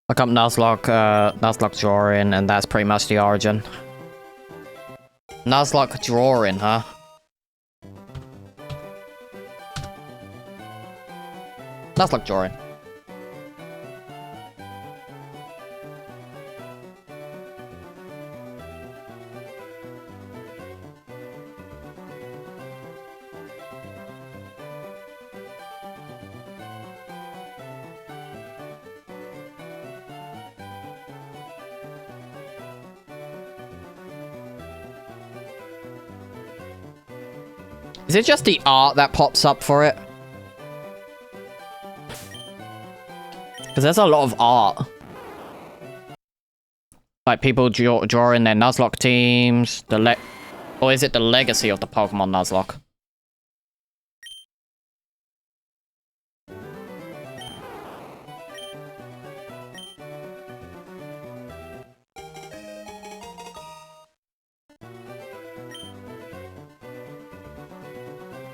Look up Nuzlocke drawing, and that's pretty much the origin. Nuzlocke drawing, huh? Nuzlocke drawing. Is it just the art that pops up for it? Because there's a lot of art. Like people drawing their Nuzlocke teams, or is it the legacy of the Pokemon Nuzlocke?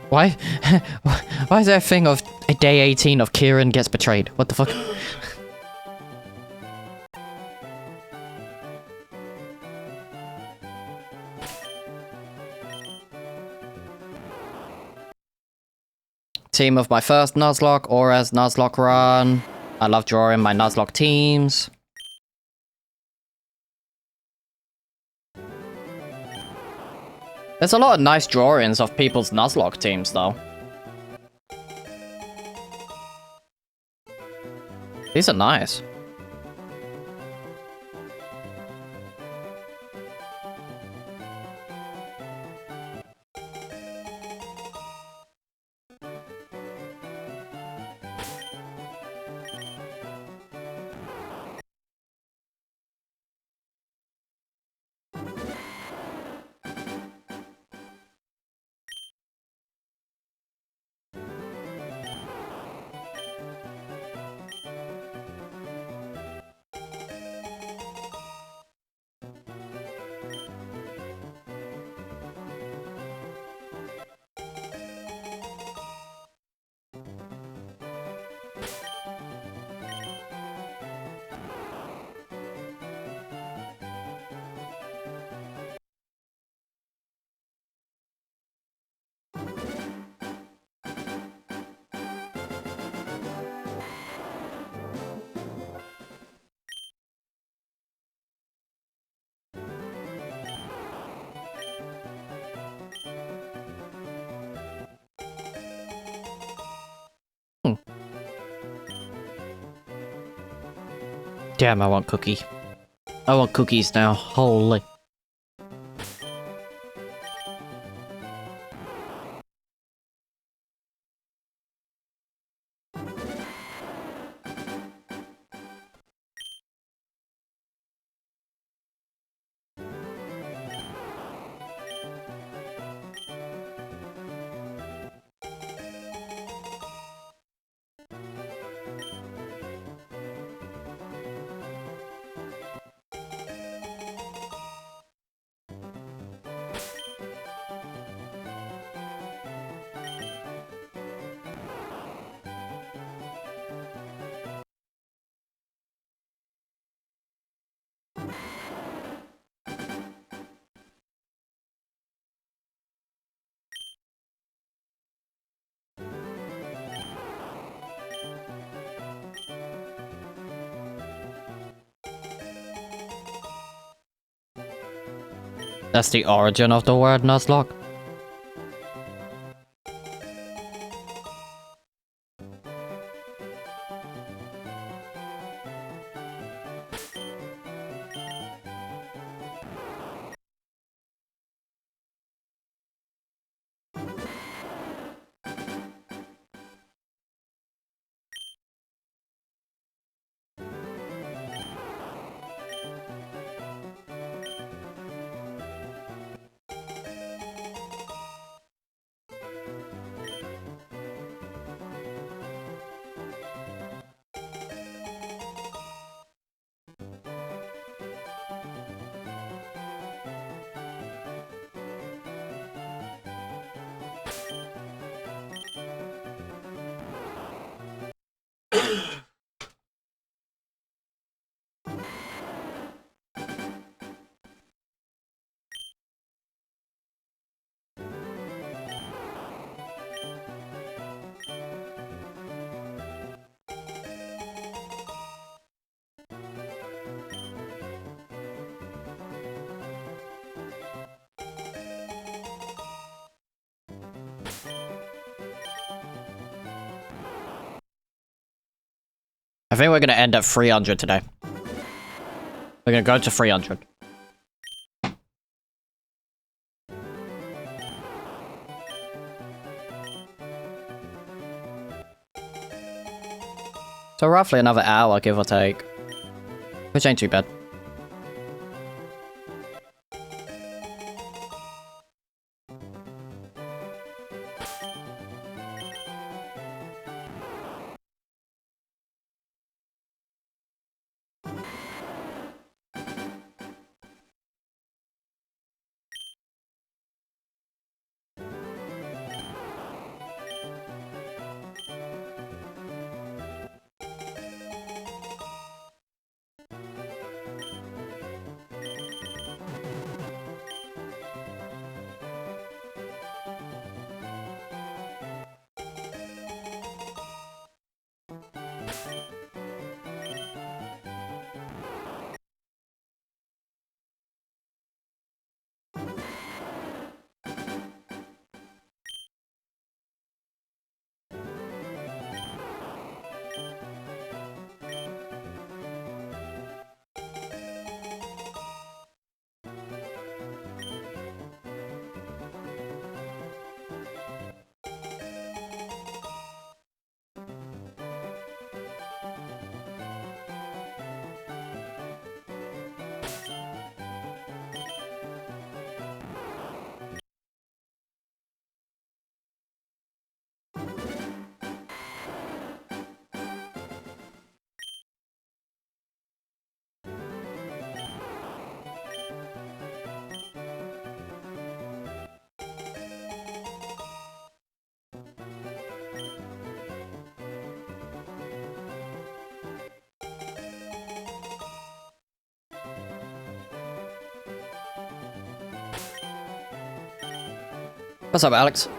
Why? Why is there a thing of a day 18 of Kieran gets betrayed? What the fuck? Team of my first Nuzlocke, Aura's Nuzlocke run. I love drawing my Nuzlocke teams. There's a lot of nice drawings of people's Nuzlocke teams, though. These are nice. Damn, I want cookie. I want cookies now. Holy. That's the origin of the word Nuzlocke. I think we're gonna end at 300 today. We're gonna go to 300. So roughly another hour, give or take. Which ain't too bad. What's up, Alex?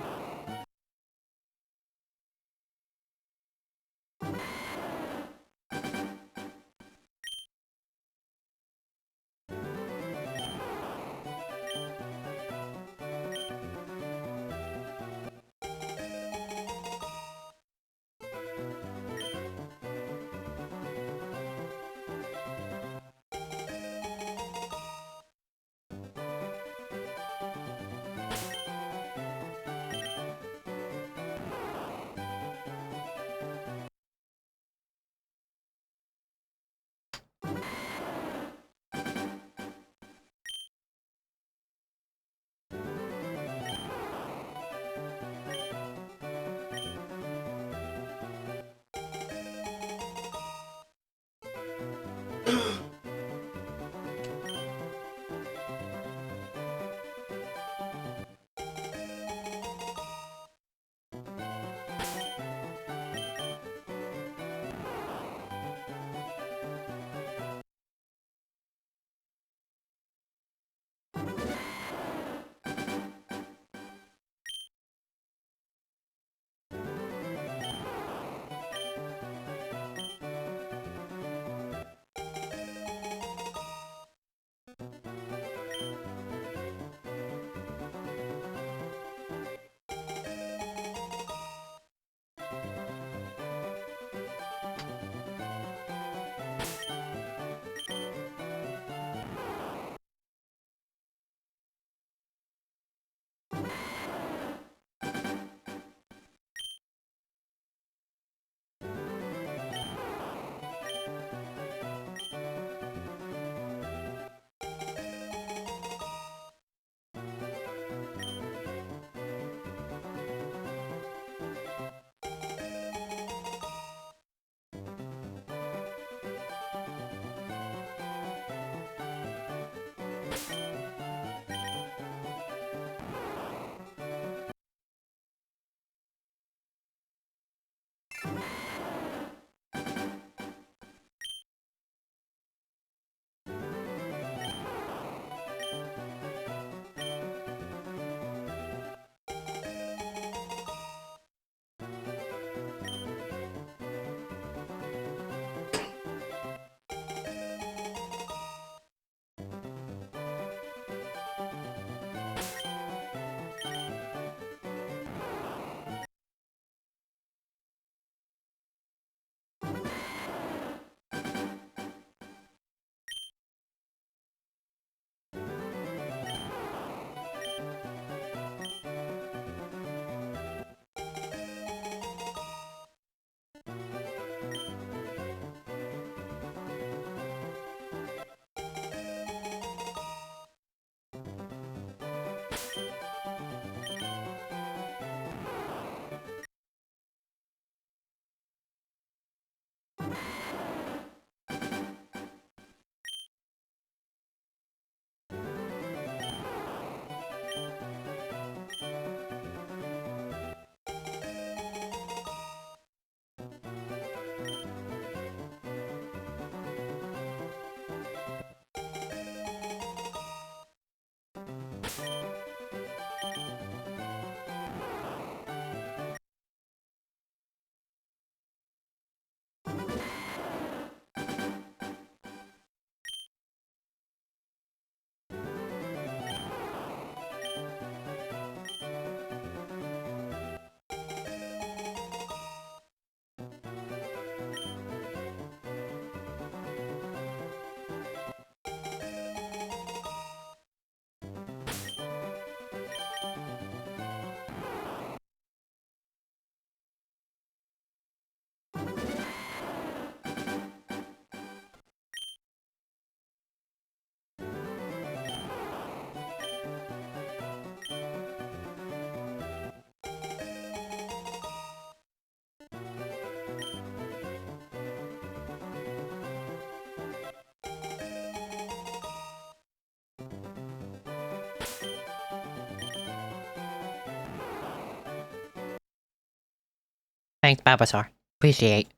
Thanks, Babasar. Appreciate.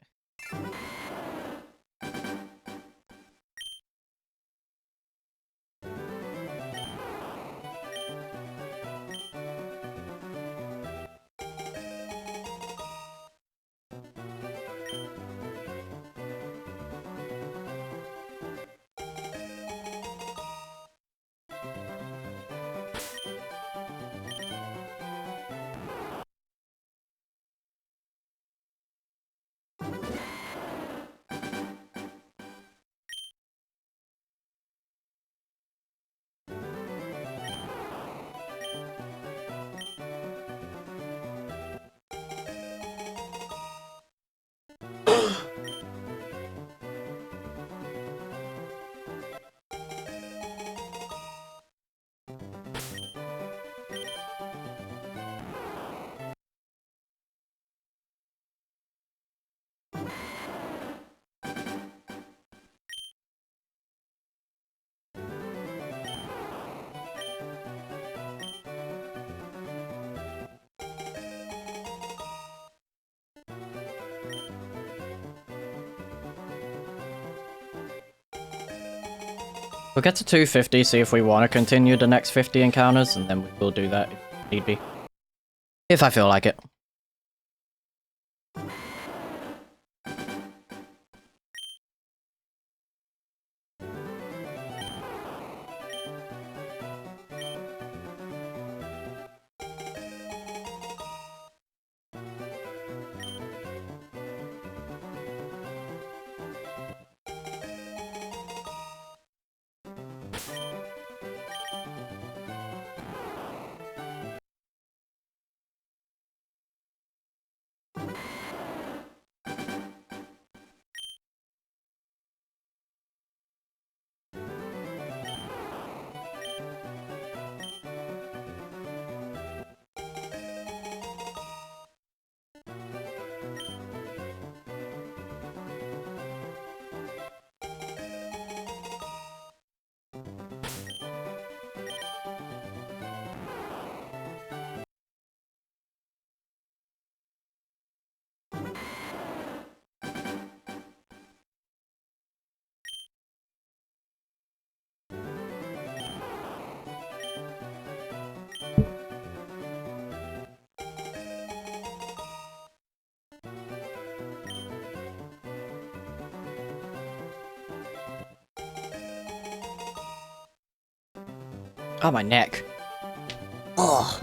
We'll get to 250, see if we want to continue the next 50 encounters, and then we will do that if need be. If I feel like it. Oh, my neck. Ugh.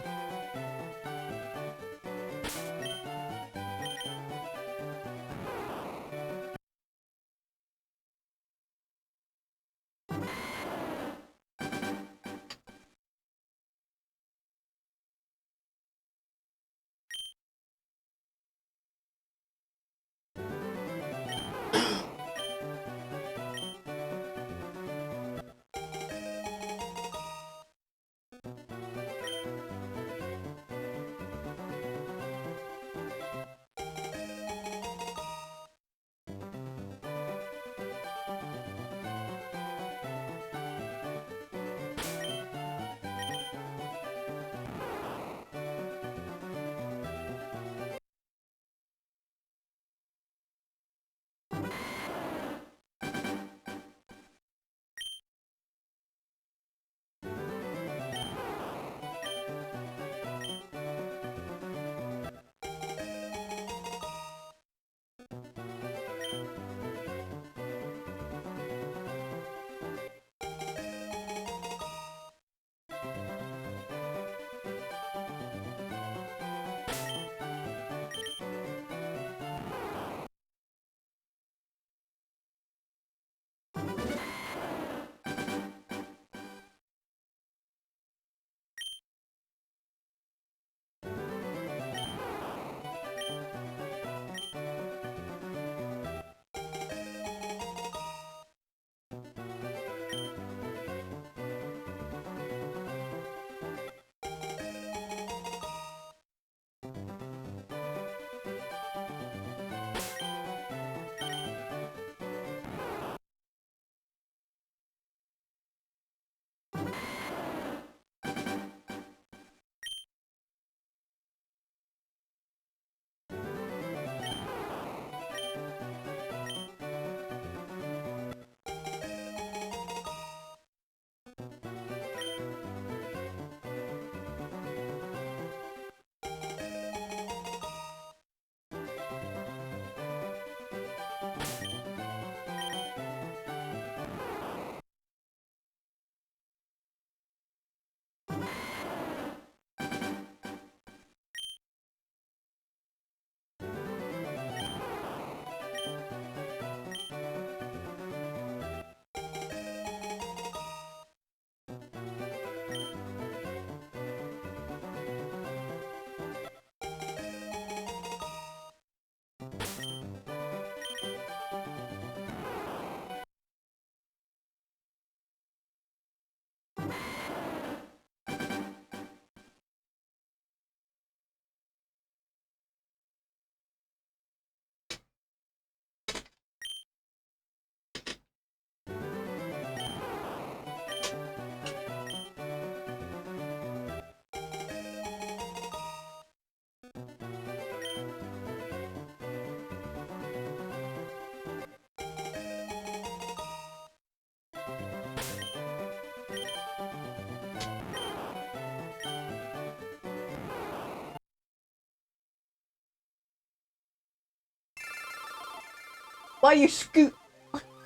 Why you scoot?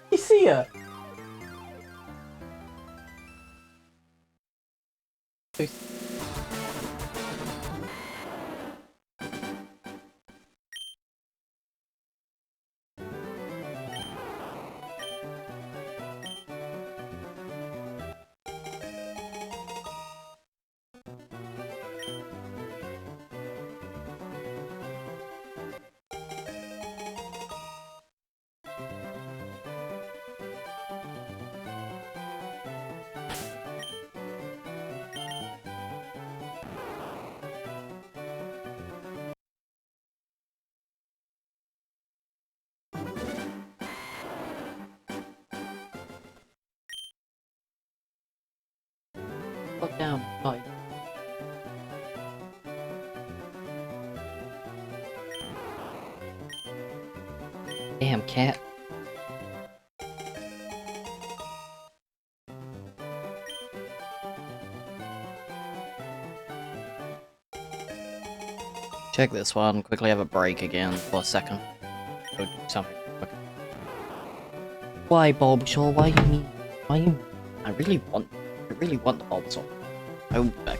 You see her? Look down. Oh. Damn, cat. Check this one. Quickly have a break again for a second. Go do something quick. Why, Bulbasaur? Why you mean? Why you? I really want the Bulbasaur. Oh, back.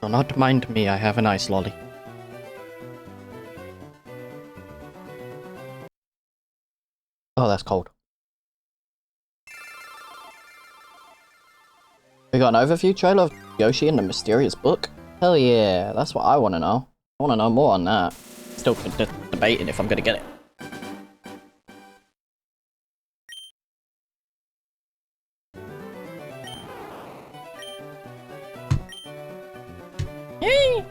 Do not mind me, I have an ice lolly. Oh, that's cold. We got an overview trailer of Yoshi and the Mysterious Book? Hell yeah, that's what I want to know. I want to know more on that. Still debating if I'm gonna get it. Yay!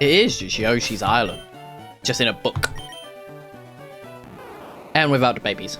It is just Yoshi's Island. Just in a book. And without the babies.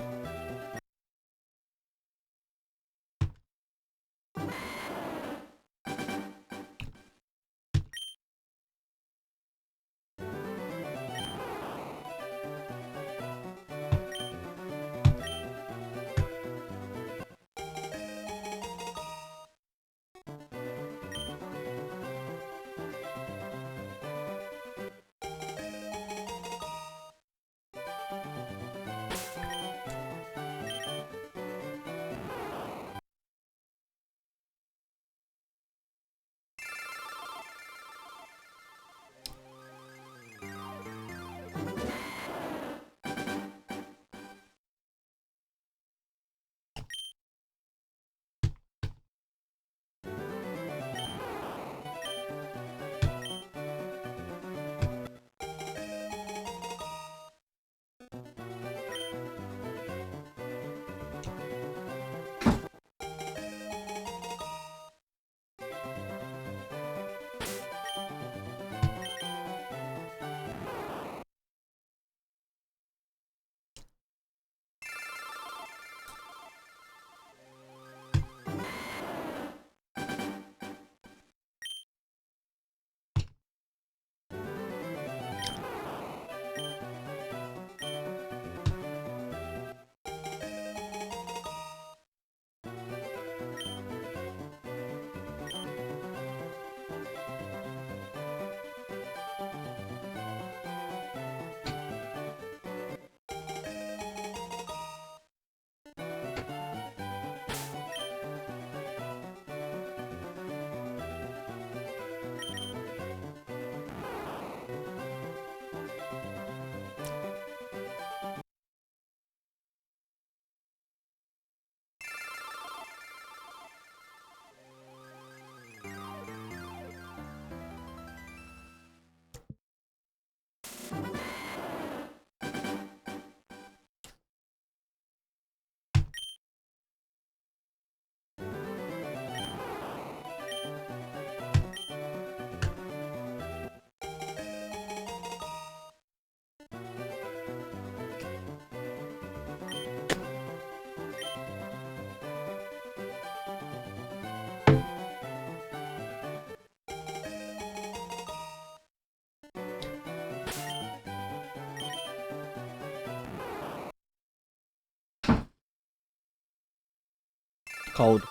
cold.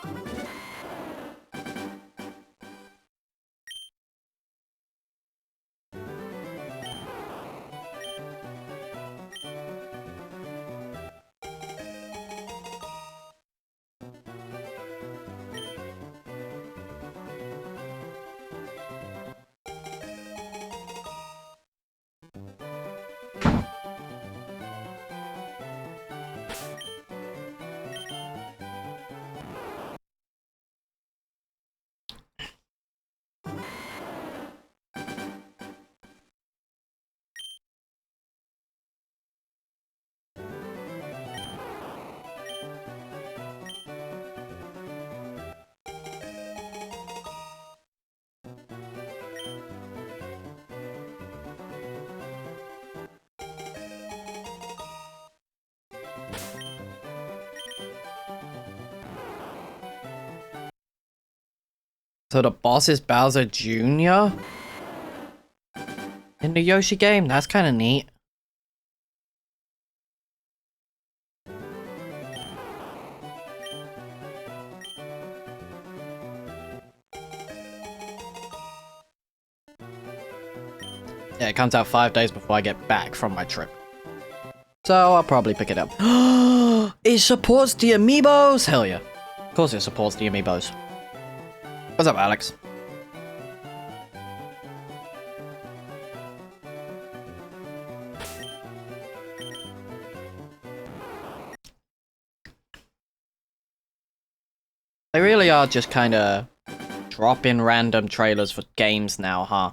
So the boss is Bowser Jr. in the Yoshi game? That's kind of neat. Yeah, it comes out 5 days before I get back from my trip. So I'll probably pick it up. It supports the amiibos! Hell yeah. Of course it supports the amiibos. What's up, Alex? They really are just kind of dropping random trailers for games now, huh?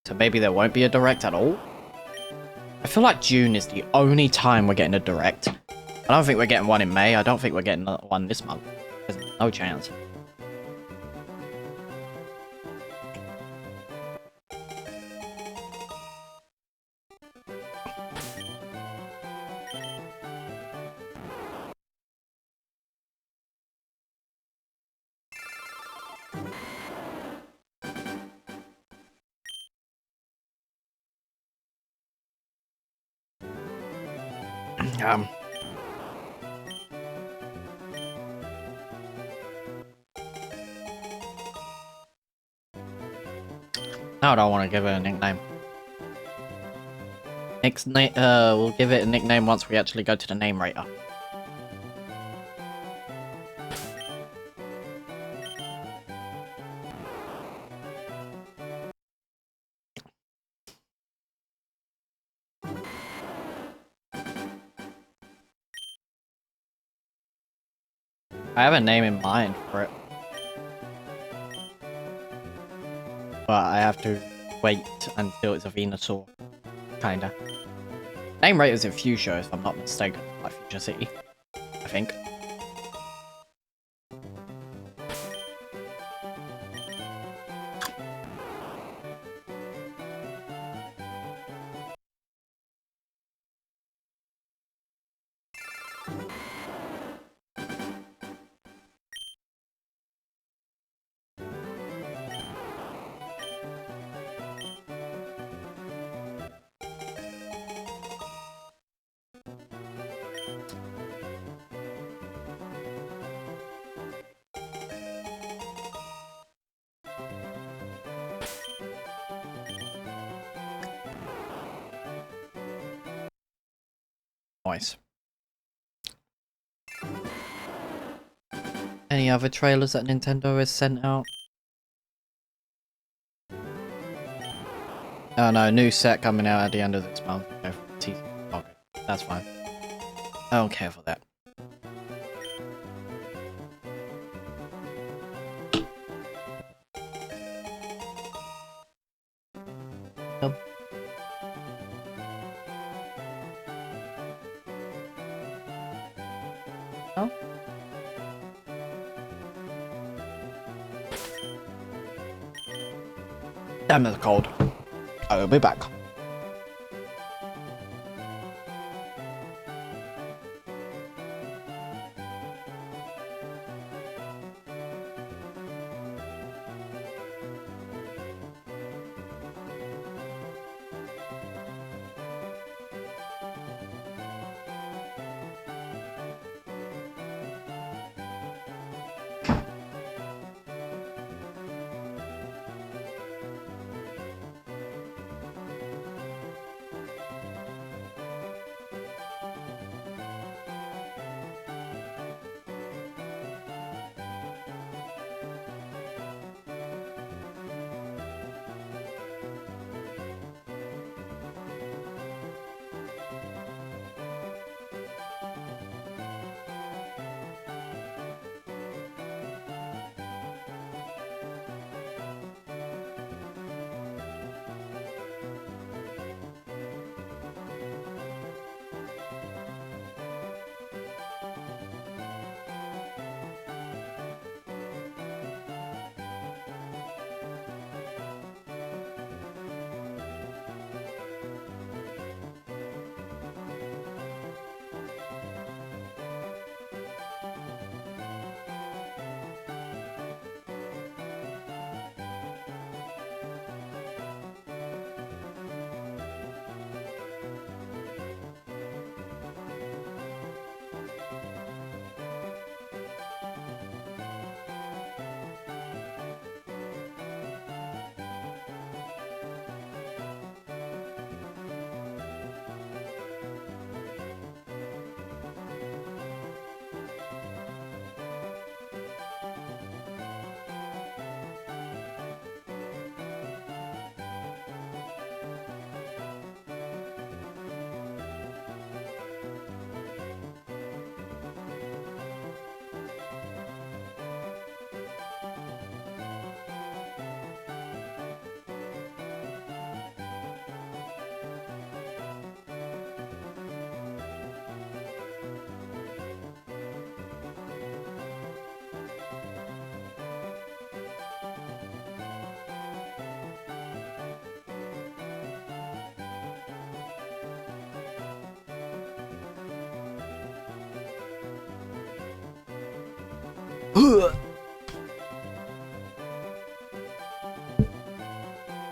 So maybe there won't be a direct at all? I feel like June is the only time we're getting a direct. I don't think we're getting one in May. I don't think we're getting one this month. There's no chance. Now I don't want to give it a nickname. We'll give it a nickname once we actually go to the name rater. I have a name in mind for it. But I have to wait until it's a Venusaur. Kinda. Name rate is in Fuchsia, if I'm not mistaken. Like Fuchsia City. I think. Nice. Any other trailers that Nintendo has sent out? Oh no, new set coming out at the end of this month. Okay, that's fine. I don't care for that. Nope. No? Damn, it's cold. I will be back.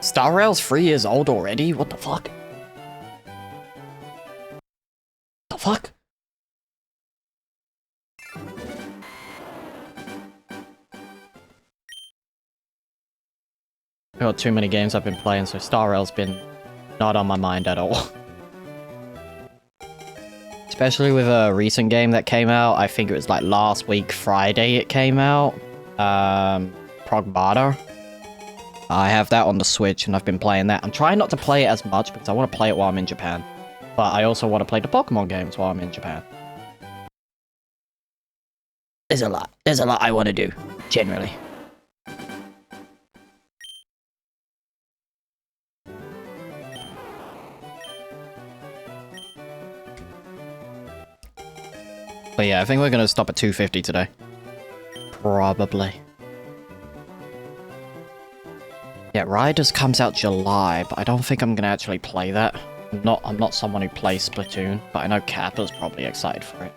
Star Rail's 3 years old already? What the fuck? The fuck? I've got too many games I've been playing, so Star Rail's been not on my mind at all. Especially with a recent game that came out. I think it was like last week, Friday it came out. Progmata. I have that on the Switch and I've been playing that. I'm trying not to play it as much because I want to play it while I'm in Japan. But I also want to play the Pokemon games while I'm in Japan. There's a lot. There's a lot I want to do, generally. But yeah, I think we're going to stop at 250 today. Probably. Yeah, Riders comes out July, but I don't think I'm going to actually play that. I'm not someone who plays Splatoon, but I know Kappa's probably excited for it.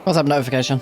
What's up, notification?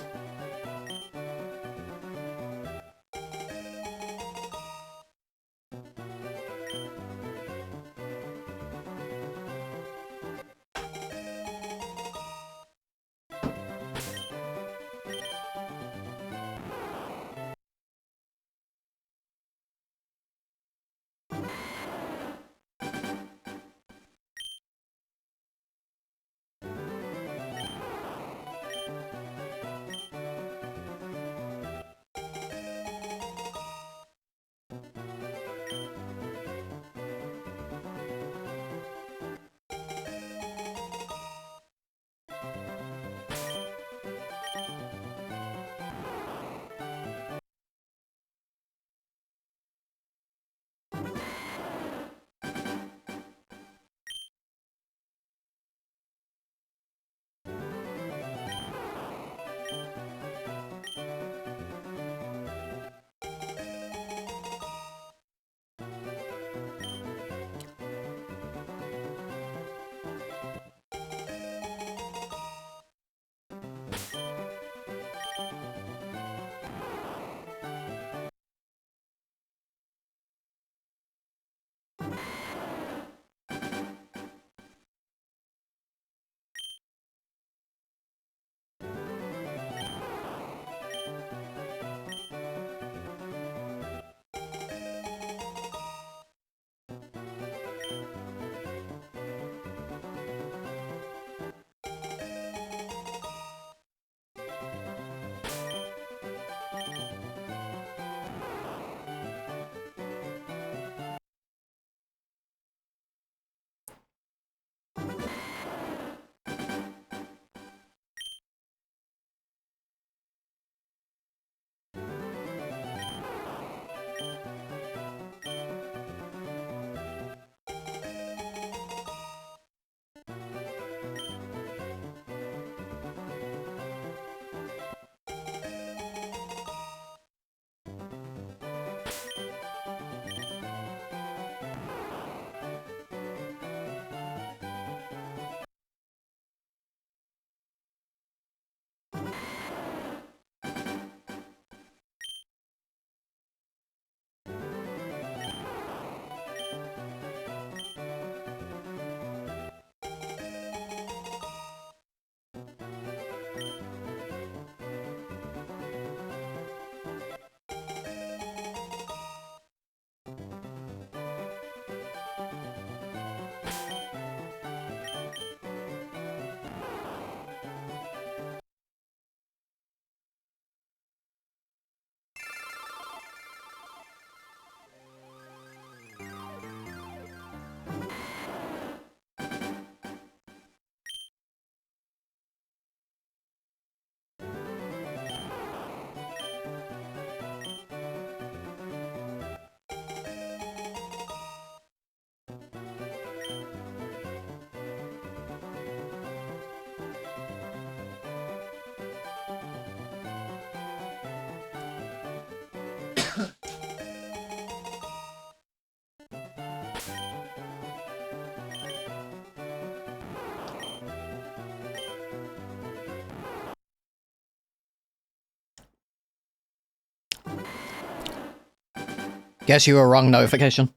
Guess you were wrong notification.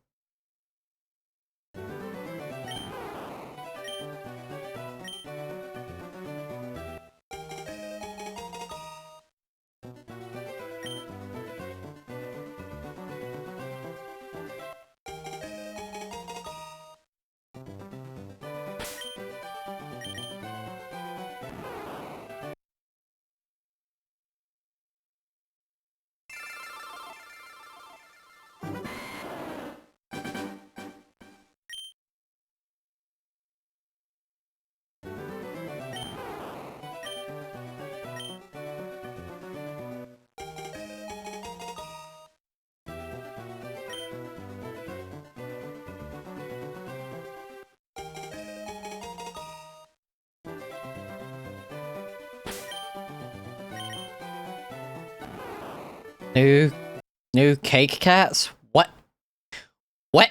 New cake cats? What? What?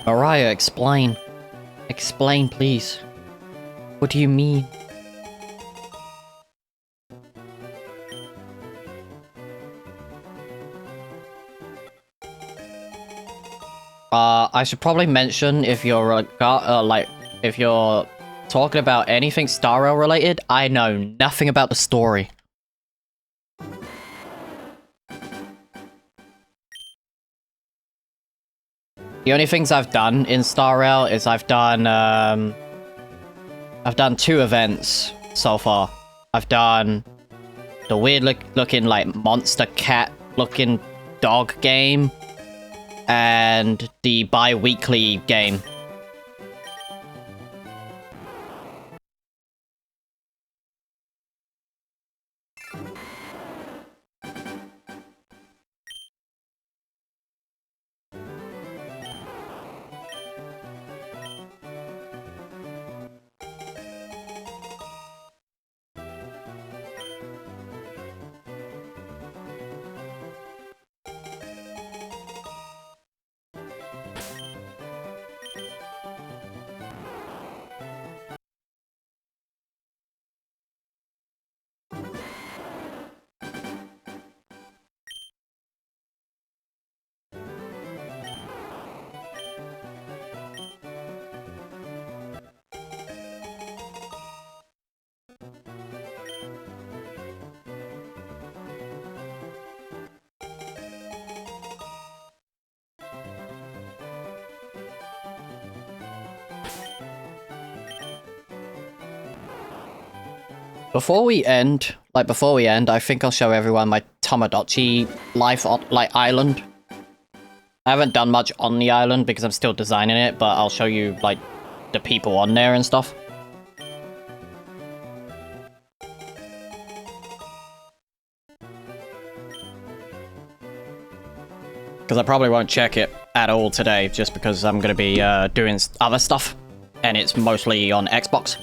Mariah, explain. Explain, please. What do you mean? I should probably mention if you're if you're talking about anything Star Rail related, I know nothing about the story. The only things I've done in Star Rail is I've done 2 events so far. I've done the weird looking like monster cat looking dog game and the bi-weekly game. Before we end, I think I'll show everyone my Tamagotchi life on, island. I haven't done much on the island because I'm still designing it, but I'll show you, like, the people on there and stuff. Because I probably won't check it at all today, just because I'm going to be doing other stuff, and it's mostly on Xbox.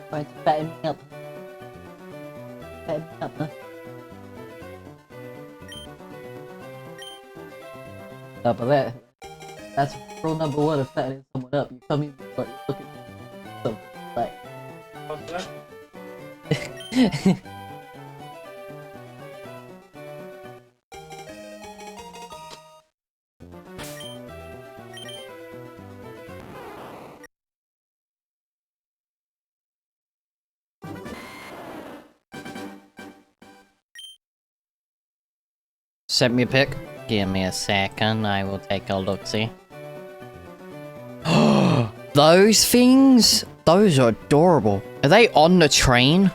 Trying to fatten me up. Fatten me up, huh? But that's rule number one of fattening someone up. You come in, but you're looking for something like. What's that? Send me a pic. Give me a second, I will take a look-see. Those things? Those are adorable. Are they on the train?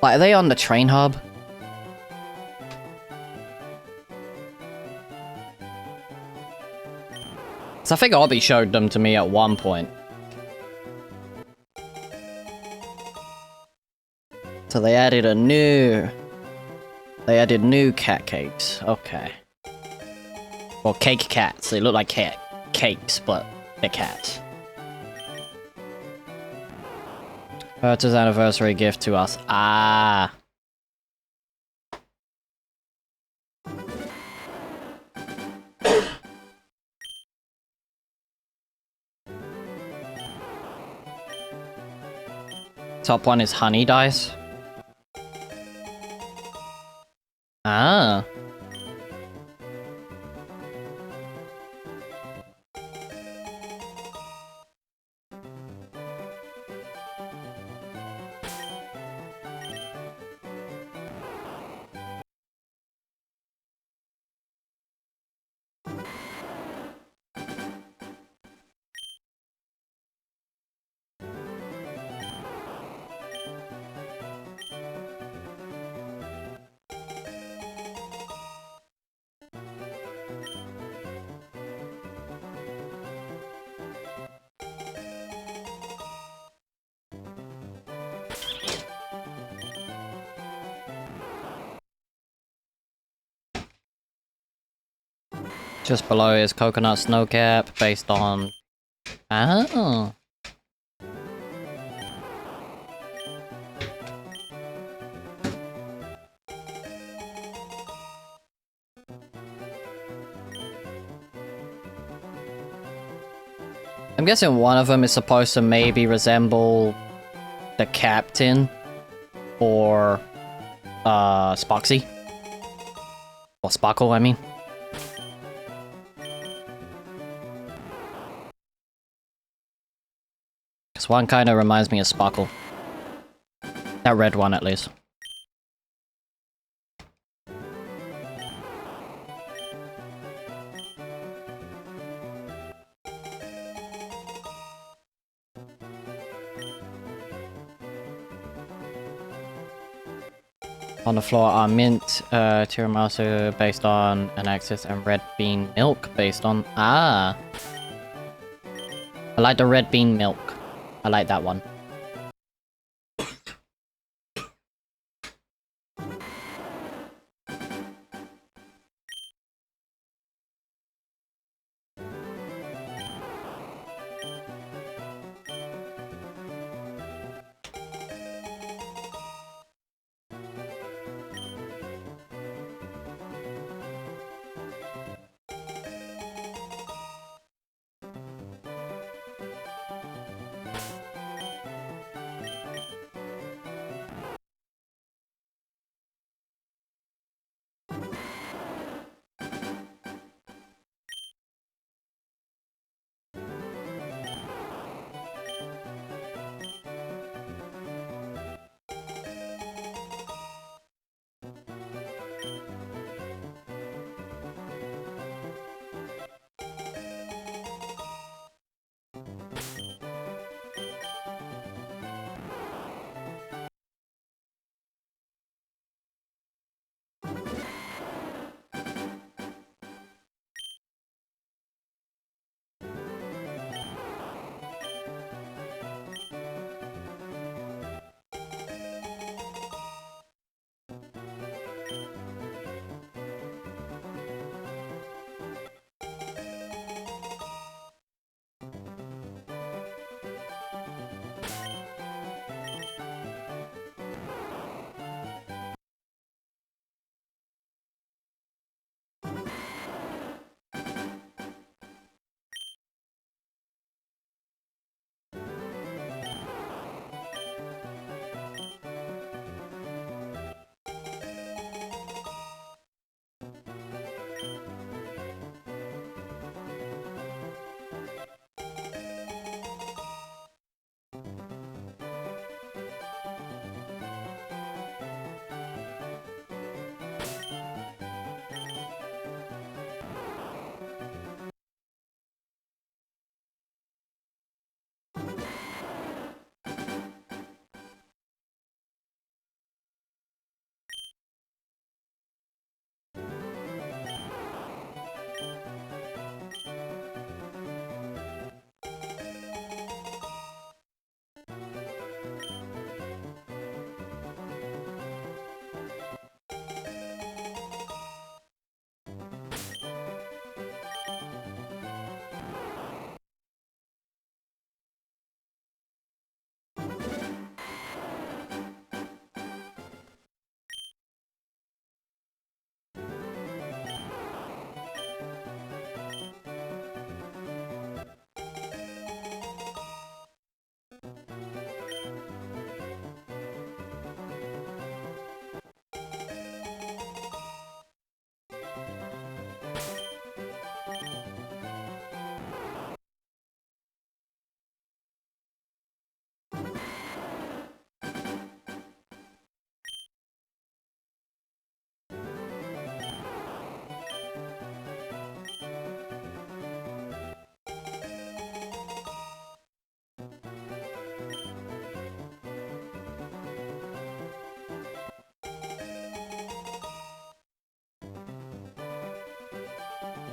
Like, are they on the train hub? So I think Obby showed them to me at one point. So they added new cat cakes. Okay. Well, cake cats. They look like cakes, but they're cats. Herta's anniversary gift to us. Ah. Top one is honey dice. Ah. Just below is coconut snowcap based on... Oh. I'm guessing one of them is supposed to maybe resemble the captain or Spoxy. Or Sparkle, I mean. This one kind of reminds me of Sparkle. That red one, at least. On the floor are mint, tiramisu based on an axis and red bean milk based on... Ah! I like the red bean milk. I like that one.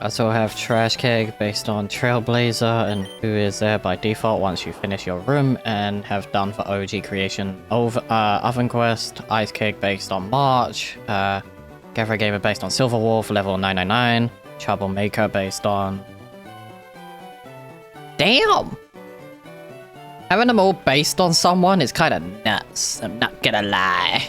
I also have Trash Keg based on Trailblazer and who is there by default once you finish your room and have done for OG creation. Oven Quest, Ice Keg based on March, Gather Gamer based on Silver Wolf level 999, Troublemaker based on... Damn! Having them all based on someone is kinda nuts, I'm not gonna lie.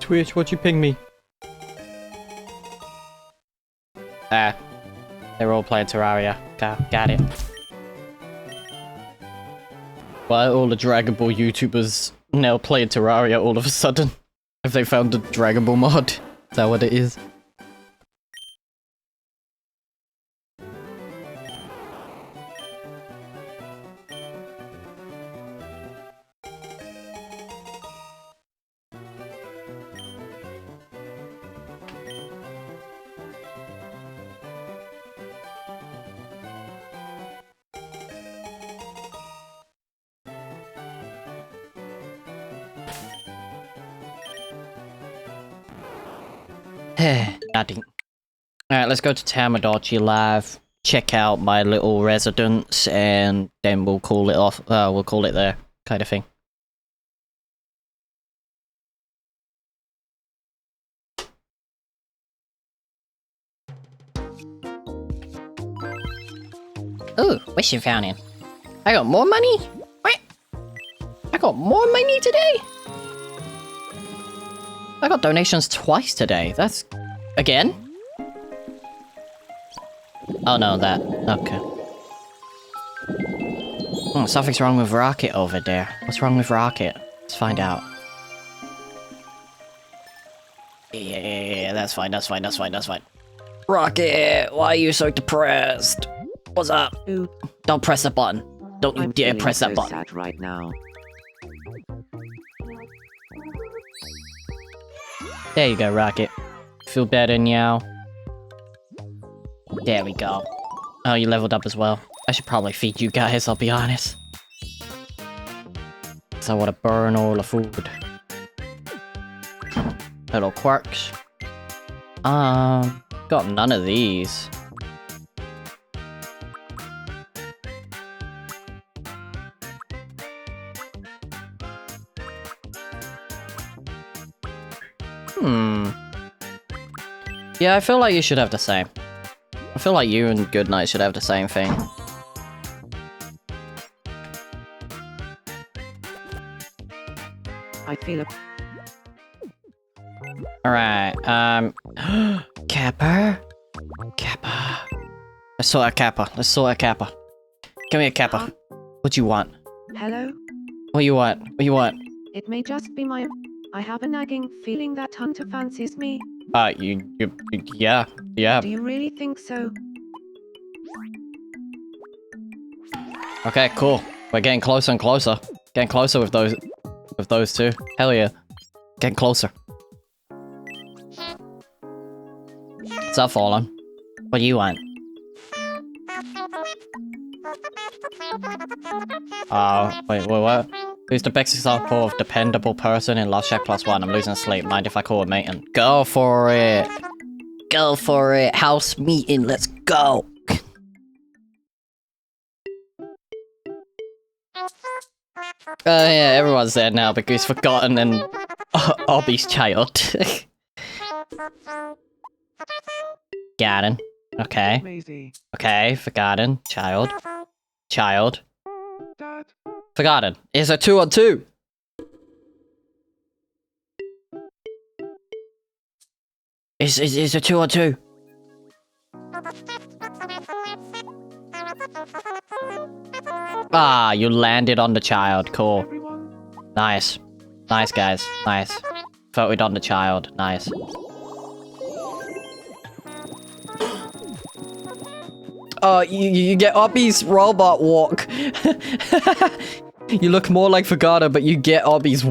Twitch, what'd you ping me? They're all playing Terraria. Got it. Why are all the Dragon Ball YouTubers now playing Terraria all of a sudden? Have they found the Dragon Ball mod? Is that what it is? Nothing. Alright, let's go to Tamagotchi Live, check out my little residence, and then we'll call it off. We'll call it there, kind of thing. Ooh, wishing fountain. I got more money? What? I got more money today? I got donations twice today. That's... again? Oh no, that... okay. Something's wrong with Rocket over there. What's wrong with Rocket? Let's find out. Yeah, that's fine, that's fine, that's fine, that's fine. Rocket, why are you so depressed? What's up? Ooh, Don't press the button. Don't you I'm dare feeling press that so button. sad right now. There you go, Rocket. Feel better now. There we go. Oh, you leveled up as well. I should probably feed you guys, I'll be honest. So I want to burn all the food. Little quirks. Got none of these. Yeah, I feel like you should have the same. I feel like you and Goodnight should have the same thing. I feel it. Alright, Kappa? Kappa. Let's sort out Kappa. Let's sort out Kappa. Come here, Kappa. Huh? What you want? Hello? What you want? What you want? It may just be my... I have a nagging feeling that Hunter fancies me. Yeah. Do you really think so? Okay, cool. We're getting closer and closer. Getting closer with those two. Hell yeah. Getting closer. What's up, Fallen? What do you want? Wait, what? Who's the best example of dependable person in Love Shack +1? I'm losing sleep. Mind if I call a meeting? Go for it! Go for it! House meeting, let's go! Yeah, everyone's there now because Forgotten and Obby's child. Forgotten. Okay. Maisie. Okay, Forgotten. Child. Child. Dad. Forgotten. It's a 2-on-2! It's a 2-on-2. Ah, you landed on the child. Cool. Nice. Nice, guys. Nice. Voted on the child. Nice. Oh, you get Obby's robot walk. You look more like Forgotten, but you get Obby's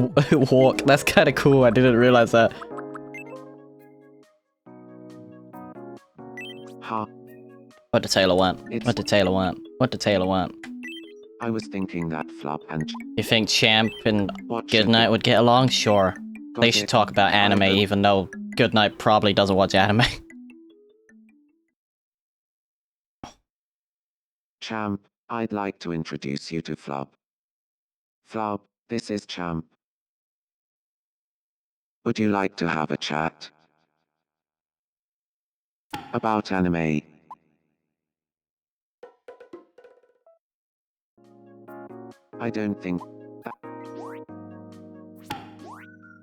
walk. That's kind of cool. I didn't realize that. Huh. What did Taylor want? What did Taylor want? What did Taylor want? I was thinking that Flop and... You think Champ and What should Goodnight we- would get along? Sure. Got They should it. talk about anime, I will. even though Goodnight probably doesn't watch anime. Champ, I'd like to introduce you to Flop. Flop, this is Champ. Would you like to have a chat? About anime? I don't think...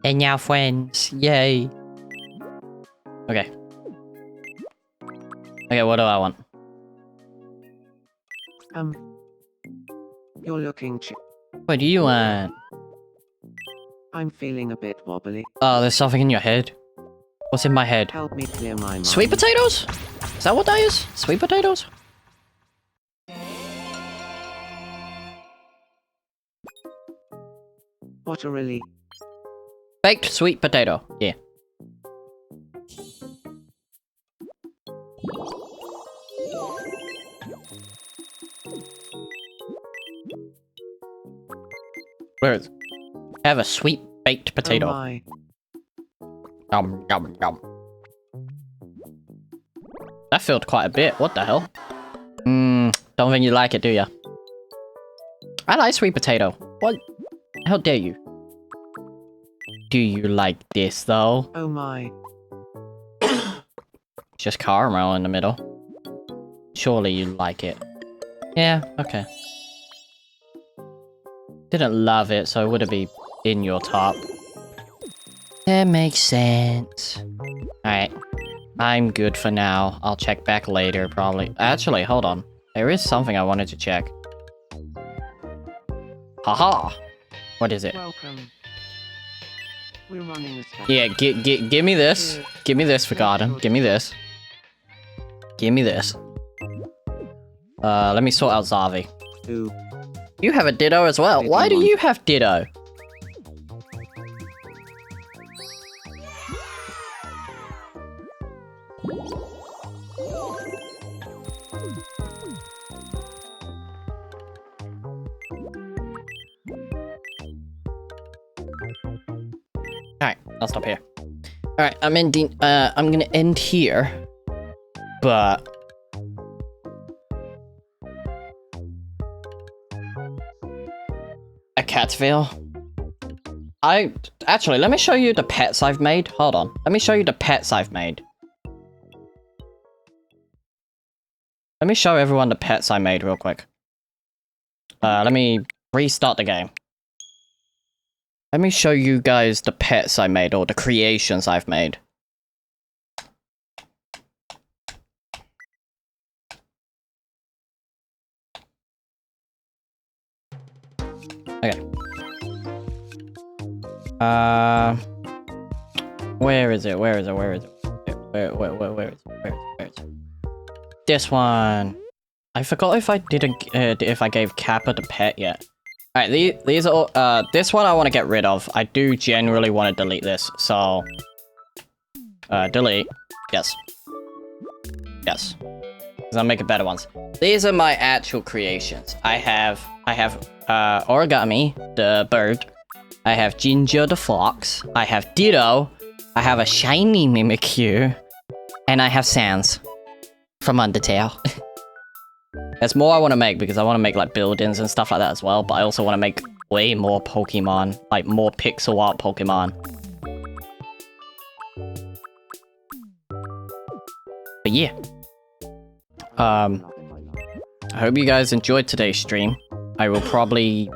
And now friends. Yay. Okay. Okay, what do I want? You're looking What do you want? I'm feeling a bit wobbly. Oh, there's something in your head. What's in my head? Help me clear my mind. Sweet potatoes? Is that what that is? Sweet potatoes? What a relief. Baked sweet potato. Yeah. Where is it? Have a sweet baked potato. Oh my. Yum, yum, yum. That filled quite a bit. What the hell? Don't think you like it, do ya? I like sweet potato. What? How dare you? Do you like this, though? Oh my. Just caramel in the middle. Surely you like it. Yeah, okay. Didn't love it, so it wouldn't be in your top. That makes sense. Alright. I'm good for now. I'll check back later, probably. Actually, hold on. There is something I wanted to check. Haha! What is it? Welcome. We're running this back. Yeah, give me this. Give me this, Forgotten. Give me this. Give me this. Let me sort out Zavi. Ooh. You have a Ditto as well. Why do you have Ditto? Alright, I'll stop here. Alright, I'm ending, I'm gonna end here. But... a Catsville? Actually, let me show you the pets I've made. Hold on. Let me show you the pets I've made. Let me show everyone the pets I made real quick. Let me restart the game. Let me show you guys the pets I made, or the creations I've made. Okay. Where is it? Where is it? Where is it? Where is it? This one. I forgot if I didn't, if I gave Kappa the pet yet. Alright, these are all, this one I want to get rid of. I do generally want to delete this, so... delete. Yes. Yes. Because I'll make better ones. These are my actual creations. I have, Origami, the bird. I have Ginger the fox. I have Ditto. I have a shiny Mimikyu. And I have Sans from Undertale. There's more I want to make because I want to make like buildings and stuff like that as well, but I also want to make way more Pokemon, like more pixel art Pokemon. But yeah. I hope you guys enjoyed today's stream. I will probably...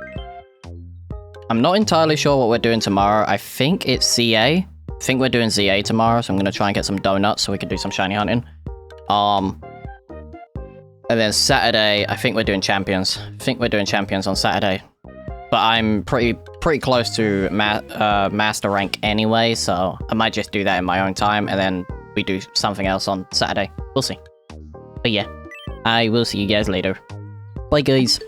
I'm not entirely sure what we're doing tomorrow. I think it's CA. I think we're doing ZA tomorrow, so I'm going to try and get some donuts so we can do some shiny hunting. And then Saturday, I think we're doing champions. I think we're doing champions on Saturday. But I'm pretty close to master rank anyway, so I might just do that in my own time, and then we do something else on Saturday. We'll see. But yeah, I will see you guys later. Bye, guys.